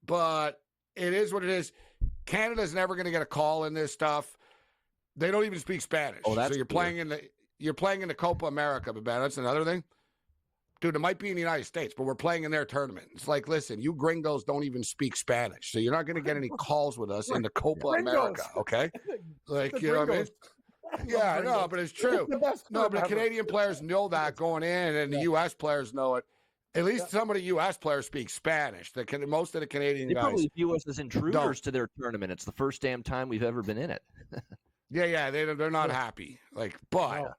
Speaker 7: But it is what it is. Canada's never going to get a call in this stuff. They don't even speak Spanish.
Speaker 12: Oh, that's
Speaker 7: so you're playing in the Copa America, but that's another thing. Dude, it might be in the United States, but we're playing in their tournament. It's like, listen, you gringos don't even speak Spanish, so you're not going to get any calls with us in the Copa America, okay? Like, you know what I mean? Yeah, no, but it's true. No, but the Canadian players know that going in, and the U.S. players know it. At least some of the U.S. players speak Spanish. Most of the Canadian guys
Speaker 12: probably view us as intruders to their tournament. It's the first damn time we've ever been in it.
Speaker 7: Yeah, they're not happy. Like, but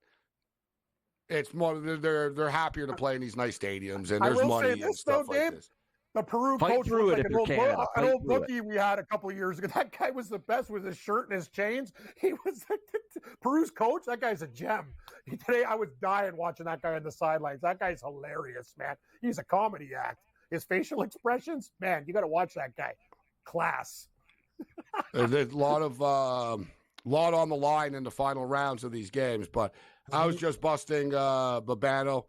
Speaker 7: it's more they're happier to play in these nice stadiums, and there's money and stuff like this.
Speaker 8: The Peru
Speaker 12: Fight
Speaker 8: coach
Speaker 12: through
Speaker 8: was
Speaker 12: it
Speaker 8: like
Speaker 12: if you're Canada.
Speaker 8: an old bookie we had a couple of years ago. That guy was the best with his shirt and his chains. He was like Peru's coach. That guy's a gem. Today I was dying watching that guy on the sidelines. That guy's hilarious, man. He's a comedy act. His facial expressions, man, you got to watch that guy. Class.
Speaker 7: There's a lot on the line in the final rounds of these games, but I was just busting Babano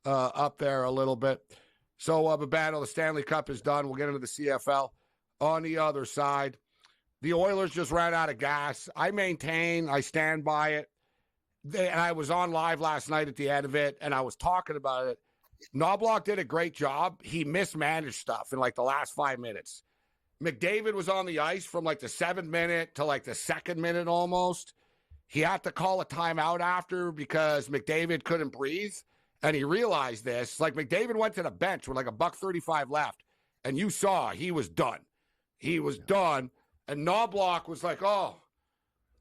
Speaker 7: up there a little bit. So, Babano, the Stanley Cup is done. We'll get into the CFL. On the other side, the Oilers just ran out of gas. I stand by it. And I was on live last night at the end of it, and I was talking about it. Knobloch did a great job. He mismanaged stuff in like the last 5 minutes. McDavid was on the ice from like the 7th minute to like the 2nd minute almost. He had to call a timeout after because McDavid couldn't breathe. And he realized this. Like, McDavid went to the bench with like $1:35 left, and you saw he was done. He was done. And Knobloch was like, oh,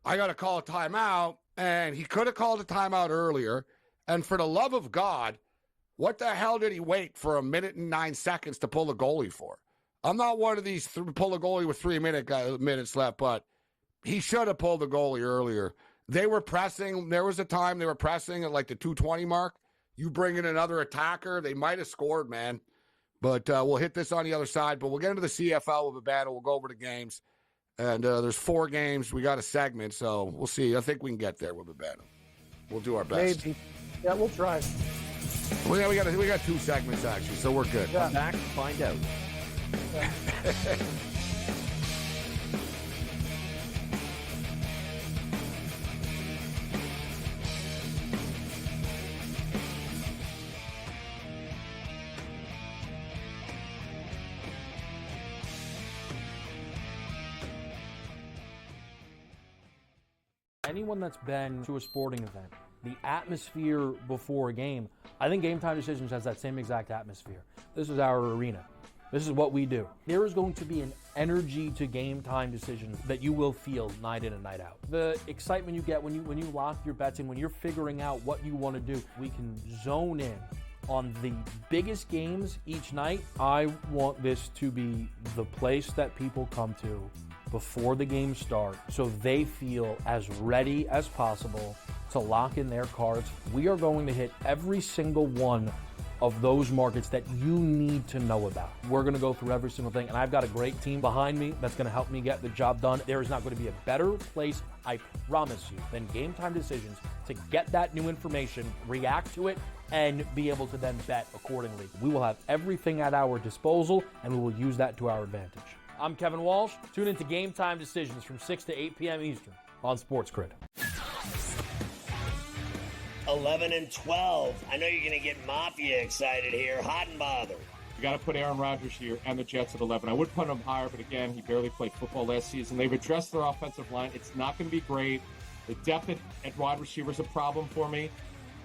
Speaker 7: I got to call a timeout. And he could have called a timeout earlier. And for the love of God, what the hell did he wait for 1 minute and 9 seconds to pull the goalie for? I'm not one of these pull the goalie with 3 minutes left, but he should have pulled the goalie earlier. They were pressing. There was a time they were pressing at like the 2:20 mark. You bring in another attacker, they might have scored, man. But we'll hit this on the other side. But we'll get into the CFL with Babano. We'll go over the games. And there's 4 games. We got a segment, so we'll see. I think we can get there with Babano. We'll do our best.
Speaker 8: Maybe. Yeah, we'll try.
Speaker 7: Well, we got 2 segments, actually, so we're good.
Speaker 12: Come back and find out.
Speaker 8: Yeah.
Speaker 1: Anyone that's been to a sporting event, the atmosphere before a game, I think Game Time Decisions has that same exact atmosphere. This is our arena. This is what we do. There is going to be an energy to Game Time Decisions that you will feel night in and night out. The excitement you get when you lock your bets in, when you're figuring out what you want to do, we can zone in on the biggest games each night. I want this to be the place that people come to before the games start so they feel as ready as possible to lock in their cards. We are going to hit every single one of those markets that you need to know about. We're going to go through every single thing, and I've got a great team behind me that's going to help me get the job done. There is not going to be a better place, I promise you, than Game Time Decisions to get that new information, react to it, and be able to then bet accordingly. We will have everything at our disposal, and we will use that to our advantage. I'm Kevin Walsh. Tune into Game Time Decisions from 6 to 8 p.m. Eastern on SportsGrid.
Speaker 2: 11 and 12. I know you're going to get Mafia excited here. Hot and bothered.
Speaker 3: You got to put Aaron Rodgers here and the Jets at 11. I would put him higher, but again, he barely played football last season. They've addressed their offensive line. It's not going to be great. The depth at wide receiver is a problem for me.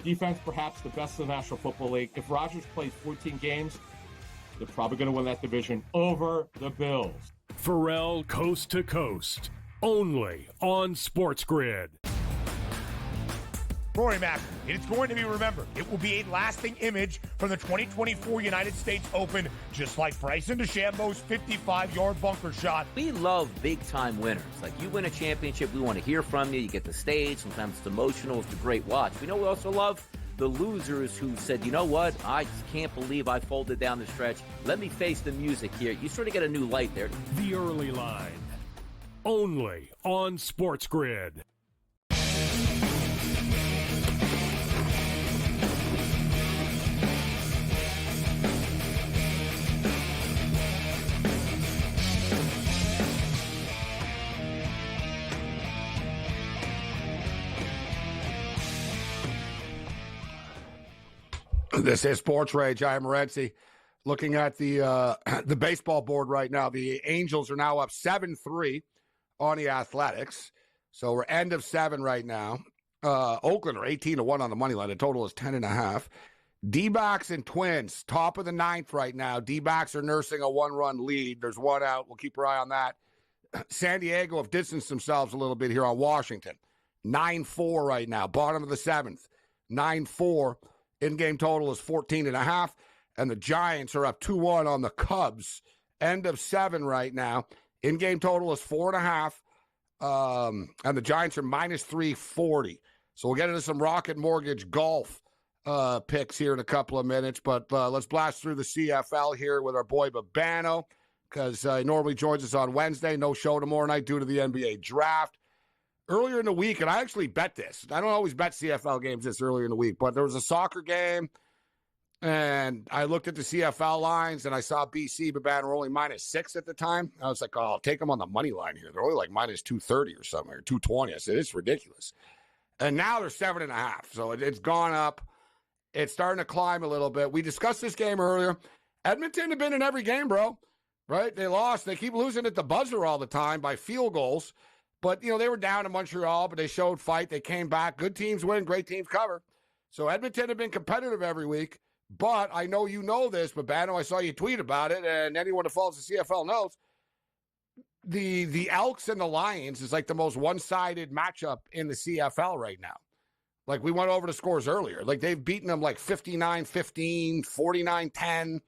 Speaker 3: Defense, perhaps the best in the National Football League. If Rodgers plays 14 games, they're probably going to win that division over the Bills.
Speaker 4: Pharrell Coast to Coast, only on SportsGrid.
Speaker 5: Rory Mack, it's going to be remembered. It will be a lasting image from the 2024 United States Open, just like Bryson DeChambeau's 55-yard bunker shot.
Speaker 6: We love big-time winners. Like, you win a championship, we want to hear from you. You get the stage. Sometimes it's emotional. It's a great watch. We know we also love the losers who said, you know what, I just can't believe I folded down the stretch. Let me face the music here. You sort of get a new light there.
Speaker 4: The Early Line, only on SportsGrid.
Speaker 7: This is SportsRage. I am Morency. Looking at the baseball board right now, the Angels are now up 7-3 on the Athletics. So we're end of 7 right now. Oakland are 18-1 on the money line. The total is 10.5. D-backs and Twins, top of the 9th right now. D-backs are nursing a 1-run lead. There's 1 out. We'll keep our eye on that. San Diego have distanced themselves a little bit here on Washington. 9-4 right now. Bottom of the 7th. 9-4. In-game total is 14.5. and the Giants are up 2-1 on the Cubs. End of 7 right now. In-game total is 4.5, and the Giants are minus 340. So we'll get into some Rocket Mortgage golf picks here in a couple of minutes, but let's blast through the CFL here with our boy Babano, because he normally joins us on Wednesday. No show tomorrow night due to the NBA draft. Earlier in the week, and I actually bet this. I don't always bet CFL games this earlier in the week, but there was a soccer game, and I looked at the CFL lines, and I saw BC, Babano were only minus 6 at the time. I was like, oh, I'll take them on the money line here. They're only like minus 230 or something, or 220. I said, it's ridiculous. And now they're 7.5, so it's gone up. It's starting to climb a little bit. We discussed this game earlier. Edmonton have been in every game, bro, right? They lost. They keep losing at the buzzer all the time by field goals. But, you know, they were down in Montreal, but they showed fight. They came back. Good teams win, great teams cover. So Edmonton have been competitive every week. But I know you know this, but Babano, I saw you tweet about it, and anyone that follows the CFL knows the Elks and the Lions is like the most one-sided matchup in the CFL right now. Like, we went over the scores earlier. Like, they've beaten them like 59-15, 49-10,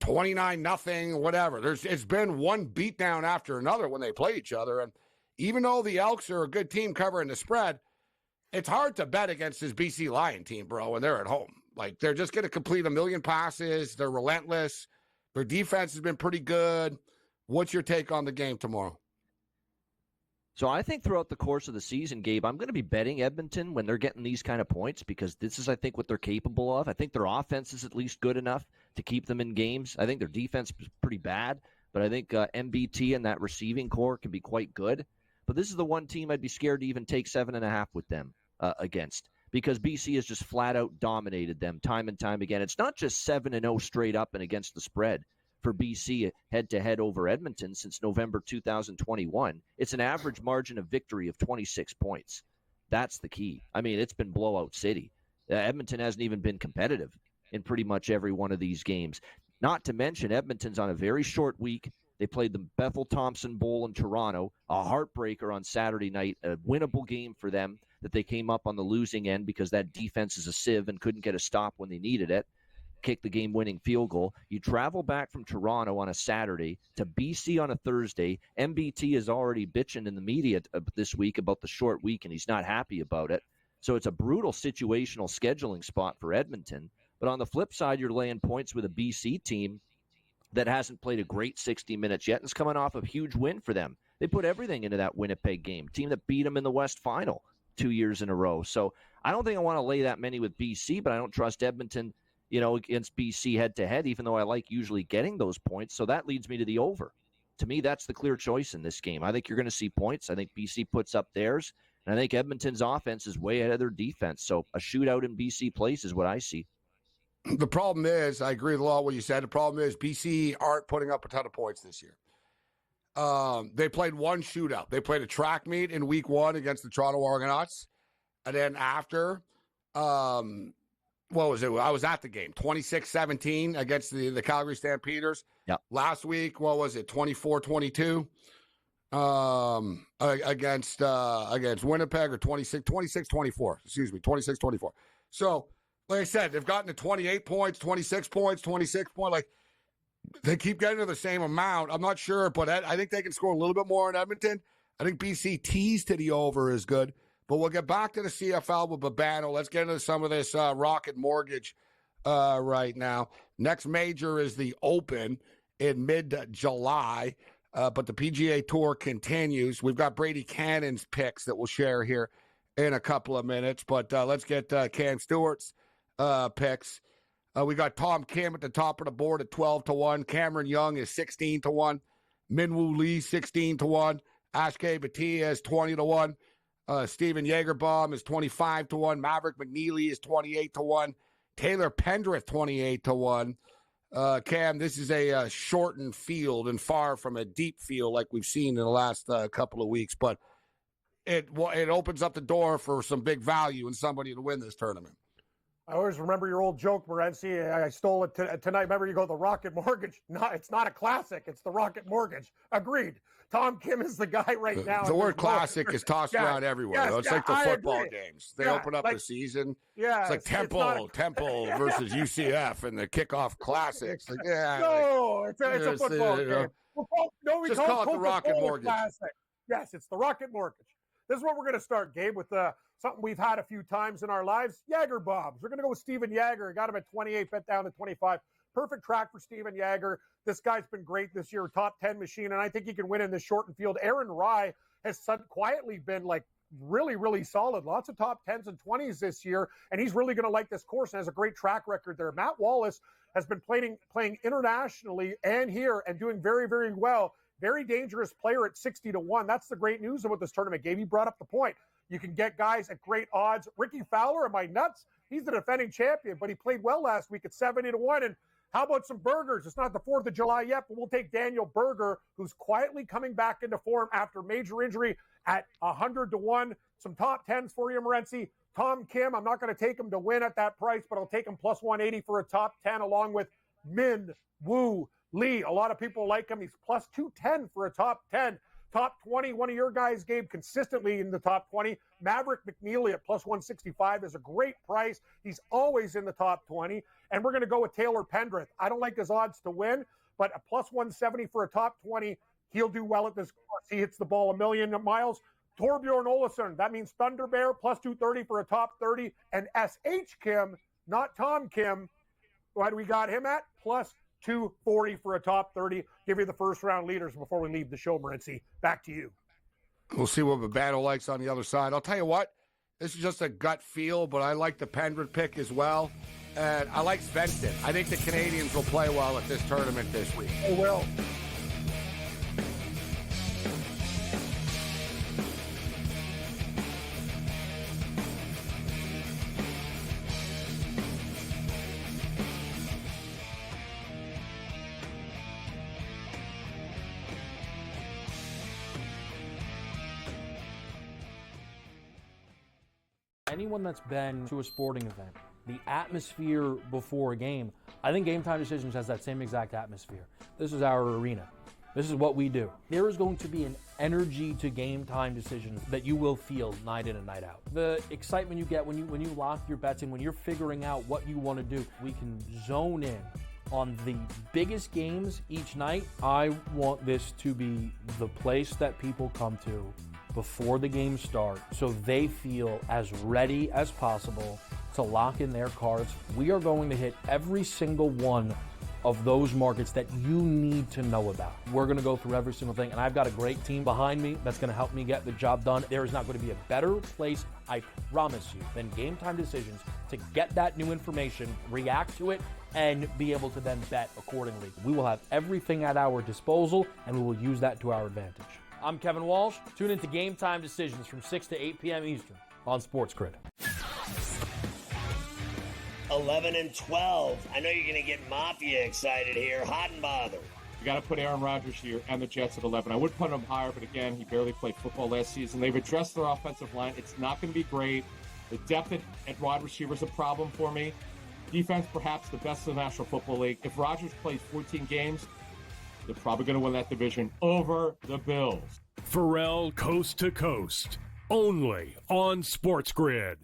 Speaker 7: 29-0, whatever. It's been one beatdown after another when they play each other. And even though the Elks are a good team covering the spread, it's hard to bet against this BC Lion team, bro, when they're at home. Like, they're just going to complete a million passes. They're relentless. Their defense has been pretty good. What's your take on the game tomorrow?
Speaker 12: So I think throughout the course of the season, Gabe, I'm going to be betting Edmonton when they're getting these kind of points, because this is, I think, what they're capable of. I think their offense is at least good enough to keep them in games. I think their defense is pretty bad, but I think MBT and that receiving core can be quite good. But this is the one team I'd be scared to even take 7.5 with them against, because BC has just flat out dominated them time and time again. It's not just 7-0 straight up and against the spread for BC head-to-head over Edmonton since November 2021. It's an average margin of victory of 26 points. That's the key. I mean, it's been blowout city. Edmonton hasn't even been competitive in pretty much every one of these games. Not to mention, Edmonton's on a very short week. They played the Bethel Thompson Bowl in Toronto, a heartbreaker on Saturday night, a winnable game for them that they came up on the losing end because that defense is a sieve and couldn't get a stop when they needed it. Kick the game-winning field goal. You travel back from Toronto on a Saturday to BC on a Thursday. MBT is already bitching in the media this week about the short week, and he's not happy about it. So it's a brutal situational scheduling spot for Edmonton. But on the flip side, you're laying points with a BC team that hasn't played a great 60 minutes yet and is coming off a huge win for them. They put everything into that Winnipeg game, team that beat them in the West Final 2 years in a row. So I don't think I want to lay that many with BC, but I don't trust Edmonton, against BC head-to-head, even though I like usually getting those points. So that leads me to the over. To me, that's the clear choice in this game. I think you're going to see points. I think BC puts up theirs, and I think Edmonton's offense is way ahead of their defense. So a shootout in BC place is what I see.
Speaker 7: The problem is, I agree with a lot of what you said. The problem is BC aren't putting up a ton of points this year. They played one shootout. They played a track meet in week 1 against the Toronto Argonauts. And then after, what was it? I was at the game, 26-17 against the Calgary Stampeders.
Speaker 12: Yep.
Speaker 7: Last week, what was it? 24-22 against Winnipeg, or 26-24. Excuse me, 26-24. So, like I said, they've gotten to 28 points, 26 points, 26 points. Like, they keep getting to the same amount. I'm not sure, but I think they can score a little bit more in Edmonton. I think BC tees to the over is good. But we'll get back to the CFL with Babano. Let's get into some of this Rocket Mortgage right now. Next major is the Open in mid-July, but the PGA Tour continues. We've got Brady Cannon's picks that we'll share here in a couple of minutes, but let's get Cam Stewart's picks. We got Tom Kim at the top of the board at 12-1. Cameron Young is 16-1. Minwoo Lee 16-1. Ashke Bhatia is 20-1. Steven Jagerbaum is 25-1. Maverick McNeely is 28-1. Taylor Pendrith 28-1. Cam, this is a shortened field and far from a deep field like we've seen in the last couple of weeks, but it opens up the door for some big value and somebody to win this tournament.
Speaker 8: I always remember your old joke, Morency. I stole it tonight. Remember, you go, the Rocket Mortgage. No, it's not a classic. It's the Rocket Mortgage. Agreed. Tom Kim is the guy right now.
Speaker 7: The word classic is tossed around everywhere. It's like the football games. They open up the season.
Speaker 8: Yeah.
Speaker 7: It's like Temple versus UCF and the kickoff classics. Like,
Speaker 8: no, it's a football game. We
Speaker 7: just call it the Rocket Mortgage.
Speaker 8: Classic. Yes, it's the Rocket Mortgage. This is what we're going to start, Gabe, with something we've had a few times in our lives. Jagger Bobs. We're going to go with Steven Jagger. Got him at 28, bet down to 25. Perfect track for Steven Jagger. This guy's been great this year, top 10 machine, and I think he can win in this shortened field. Aaron Rye has quietly been like really, really solid. Lots of top 10s and 20s this year, and he's really going to like this course and has a great track record there. Matt Wallace has been playing internationally and here and doing very, very well. Very dangerous player at 60-1. That's the great news about this tournament, Gabe. You brought up the point. You can get guys at great odds. Ricky Fowler, am I nuts? He's the defending champion, but he played well last week at 70-1. And how about some burgers? It's not the 4th of July yet, but we'll take Daniel Berger, who's quietly coming back into form after major injury at 100-1. Some top 10s for you, Morency. Tom Kim, I'm not going to take him to win at that price, but I'll take him plus 180 for a top 10, along with Min Woo Lee. A lot of people like him. He's plus 210 for a top 10. Top 20, one of your guys, Gabe, consistently in the top 20. Maverick McNeely at plus 165 is a great price. He's always in the top 20. And we're going to go with Taylor Pendrith. I don't like his odds to win, but a plus 170 for a top 20. He'll do well at this course. He hits the ball a million miles. Torbjorn Olesen, that means Thunder Bear, plus 230 for a top 30. And S.H. Kim, not Tom Kim, what do we got him at? Plus 240 for a top 30. Give you the first round leaders before we leave the show, Morency. Back to you.
Speaker 7: We'll see what Babano likes on the other side. I'll tell you what, this is just a gut feel, but I like the Pendrith pick as well. And I like Svensson. I think the Canadians will play well at this tournament this week.
Speaker 8: They will.
Speaker 1: Anyone that's been to a sporting event, the atmosphere before a game, I think Game Time Decisions has that same exact atmosphere. This is our arena. This is what we do. There is going to be an energy to Game Time Decisions that you will feel night in and night out. The excitement you get when you lock your bets in, when you're figuring out what you want to do, we can zone in on the biggest games each night. I want this to be the place that people come to before the games start so they feel as ready as possible to lock in their cards. We are going to hit every single one of those markets that you need to know about. We're going to go through every single thing, and I've got a great team behind me that's going to help me get the job done. There is not going to be a better place, I promise you, than Game Time Decisions to get that new information, react to it, and be able to then bet accordingly. We will have everything at our disposal, and we will use that to our advantage. I'm Kevin Walsh. Tune into Game Time Decisions from 6 to 8 p.m. Eastern on SportsGrid.
Speaker 2: 11 and 12. I know you're going to get Mafia excited here. Hot and bothered.
Speaker 3: You got to put Aaron Rodgers here and the Jets at 11. I would put him higher, but again, he barely played football last season. They've addressed their offensive line. It's not going to be great. The depth at wide receiver is a problem for me. Defense, perhaps the best in the National Football League. If Rodgers plays 14 games, they're probably going to win that division over the Bills.
Speaker 4: Pharrell Coast to Coast, only on SportsGrid.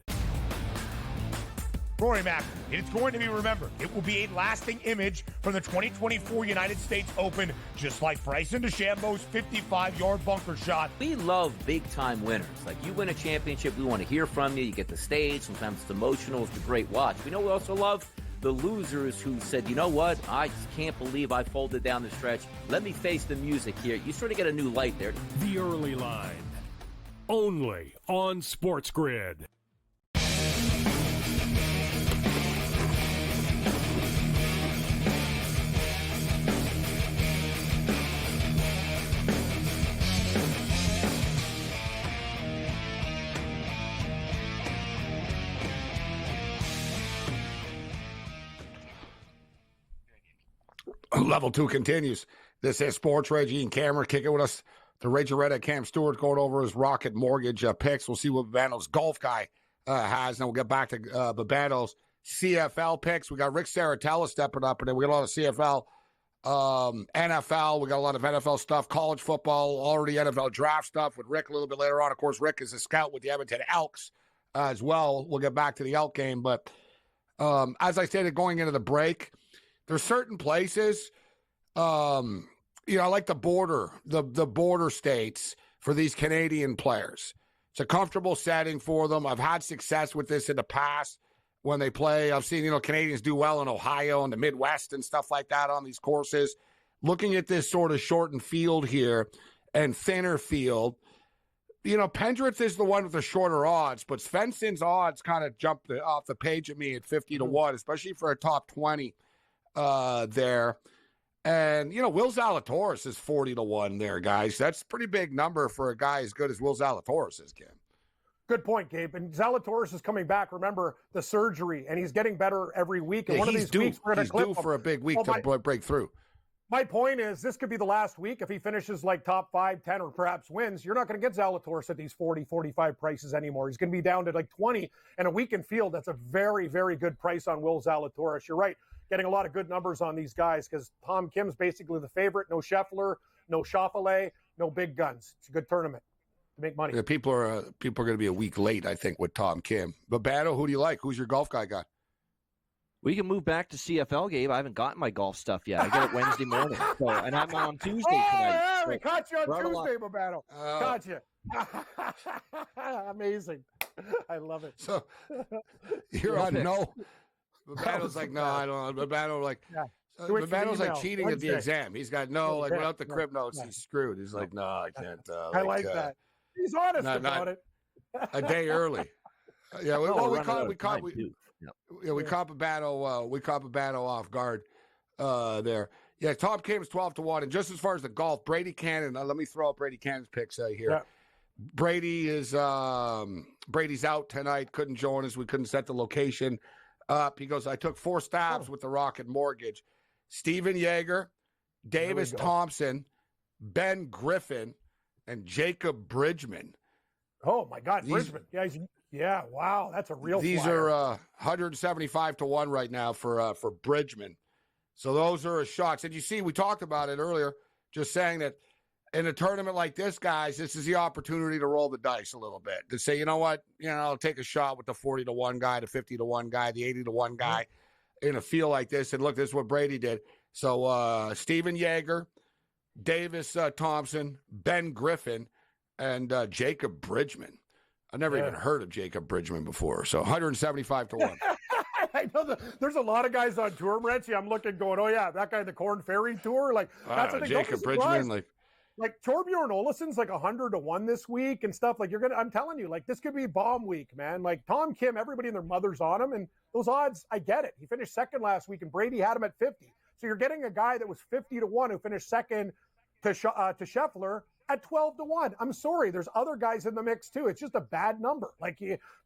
Speaker 5: Rory Mack, it's going to be remembered. It will be a lasting image from the 2024 United States Open, just like Bryson DeChambeau's 55-yard bunker shot.
Speaker 6: We love big-time winners. Like, you win a championship, we want to hear from you. You get the stage. Sometimes it's emotional. It's a great watch. We know we also love the losers who said, you know what, I just can't believe I folded down the stretch. Let me face the music here. You sort of get a new light there.
Speaker 4: The Early Line, only on SportsGrid.
Speaker 7: Level 2 continues. This is SportsRage. Ian Cameron kicking with us. The Raging Cam Stewart going over his Rocket Mortgage picks. We'll see what Babano's golf guy has, and we'll get back to Babano's CFL picks. We got Rick Saratella stepping up, and then we got a lot of CFL, NFL. We got a lot of NFL stuff, college football, already NFL draft stuff with Rick a little bit later on. Of course, Rick is a scout with the Edmonton Elks as well. We'll get back to the Elk game, but as I stated going into the break, there's certain places, I like the border states for these Canadian players. It's a comfortable setting for them. I've had success with this in the past when they play. I've seen, Canadians do well in Ohio and the Midwest and stuff like that on these courses. Looking at this sort of shortened field here and thinner field, Pendrith is the one with the shorter odds, but Svensson's odds kind of jumped off the page at me at 50 to 1, especially for a top 20 there. And, Will Zalatoris is 40 to 1 there, guys. That's a pretty big number for a guy as good as Will Zalatoris is, Kim.
Speaker 8: Good point, Gabe. And Zalatoris is coming back. Remember the surgery, and he's getting better every week. And one of these weeks, we're going to clip him.
Speaker 7: He's due for a big week to break through.
Speaker 8: My point is, this could be the last week. If he finishes like top 5, 10, or perhaps wins, you're not going to get Zalatoris at these 40, 45 prices anymore. He's going to be down to like 20. And a week in field, that's a very, very good price on Will Zalatoris. You're right. Getting a lot of good numbers on these guys because Tom Kim's basically the favorite. No Scheffler, no Schauffele, no big guns. It's a good tournament to make money.
Speaker 7: Yeah, people are going to be a week late, I think, with Tom Kim. But Bano, who do you like? Who's your golf guy got?
Speaker 12: We can move back to CFL, Gabe. I haven't gotten my golf stuff yet. I get it Wednesday morning. And I'm on Tuesday tonight.
Speaker 8: Yeah, we caught you on Tuesday, Babano. Caught you. Amazing. I love it.
Speaker 7: So you're on no. Babano's like, no, I don't. Babano Babano's like cheating Wednesday. At the exam. He's got without the crib notes, he's screwed. He's like, no, I can't.
Speaker 8: I like that. He's honest about it.
Speaker 7: A day early. Yeah, we caught Babano off guard there. Yeah, Tom Kim's 12 to 1. And just as far as the golf, Brady Cannon, let me throw up Brady Cannon's picks here. Yeah. Brady's out tonight, couldn't join us. We couldn't set the location up. He goes, I took 4 stabs with the Rocket Mortgage. Steven Yeager, Davis Thompson, Ben Griffin, and Jacob Bridgman.
Speaker 8: Oh, my God, Bridgman. Yeah, wow, that's a real
Speaker 7: These
Speaker 8: flyer.
Speaker 7: Are 175 to 1 right now for Bridgman. So those are his shots. And you see, we talked about it earlier, just saying that in a tournament like this, guys, this is the opportunity to roll the dice a little bit. To say, you know what, I'll take a shot with the 40 to 1 guy, the 50 to 1 guy, the 80 to 1 guy in a field like this. And look, this is what Brady did. So Steven Yeager, Davis Thompson, Ben Griffin, and Jacob Bridgman. I've never even heard of Jacob Bridgman before. So 175 to 1.
Speaker 8: I know there's a lot of guys on tour, Morency. I'm looking, going, oh yeah, that guy in the Corn Ferry Tour, like that's the thing.
Speaker 7: Jacob Bridgman,
Speaker 8: like Torbjorn Oleson's like 100 to 1 this week and stuff. Like I'm telling you, like this could be bomb week, man. Like Tom Kim, everybody and their mother's on him, and those odds, I get it. He finished second last week, and Brady had him at 50. So you're getting a guy that was 50 to 1 who finished second to Scheffler at 12 to 1. I'm sorry, there's other guys in the mix too. It's just a bad number. Like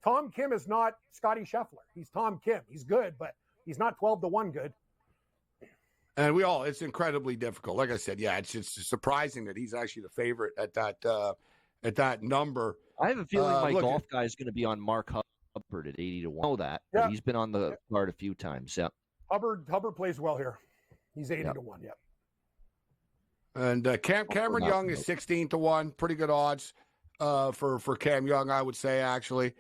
Speaker 8: Tom Kim is not Scotty Scheffler. He's Tom Kim. He's good, but he's not 12 to 1 good.
Speaker 7: And it's incredibly difficult. Like I said, it's just surprising that he's actually the favorite at that number.
Speaker 12: I have a feeling my golf guy is going to be on Mark Hubbard at 80 to 1. I know that, but he's been on the card a few times. Yeah,
Speaker 8: Hubbard plays well here. He's 80 to 1. Yep.
Speaker 7: And Cameron Young is 16 to 1. Pretty good odds for Cam Young, I would say, actually.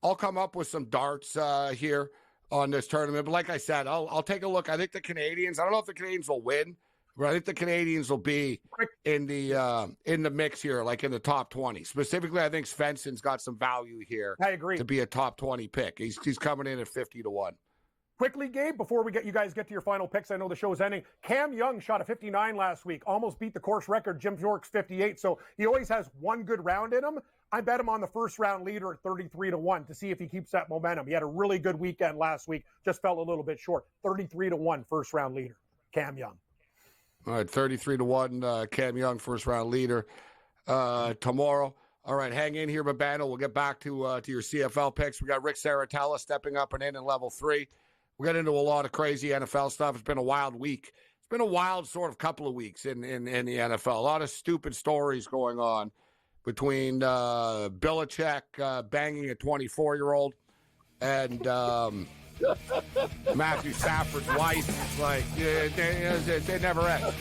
Speaker 7: I'll come up with some darts here on this tournament. But like I said, I'll take a look. I think the Canadians, I don't know if the Canadians will win, but I think the Canadians will be in the mix here, like in the top 20. Specifically, I think Svensson's got some value here.
Speaker 8: I agree.
Speaker 7: To be a top 20 pick. He's coming in at 50 to 1.
Speaker 8: Quickly, Gabe, before you guys get to your final picks, I know the show's ending. Cam Young shot a 59 last week, almost beat the course record, Jim York's 58. So he always has one good round in him. I bet him on the first round leader at 33 to 1 to see if he keeps that momentum. He had a really good weekend last week, just fell a little bit short. 33 to 1 first round leader, Cam Young.
Speaker 7: All right, 33 to 1, Cam Young, first round leader tomorrow. All right, hang in here, Babano. We'll get back to your CFL picks. We got Rick Saratella stepping up and in level 3. We'll get into a lot of crazy NFL stuff. It's been a wild week. It's been a wild sort of couple of weeks in the NFL. A lot of stupid stories going on between Belichick banging a 24-year-old and Matthew Stafford's wife. It's like, it never ends.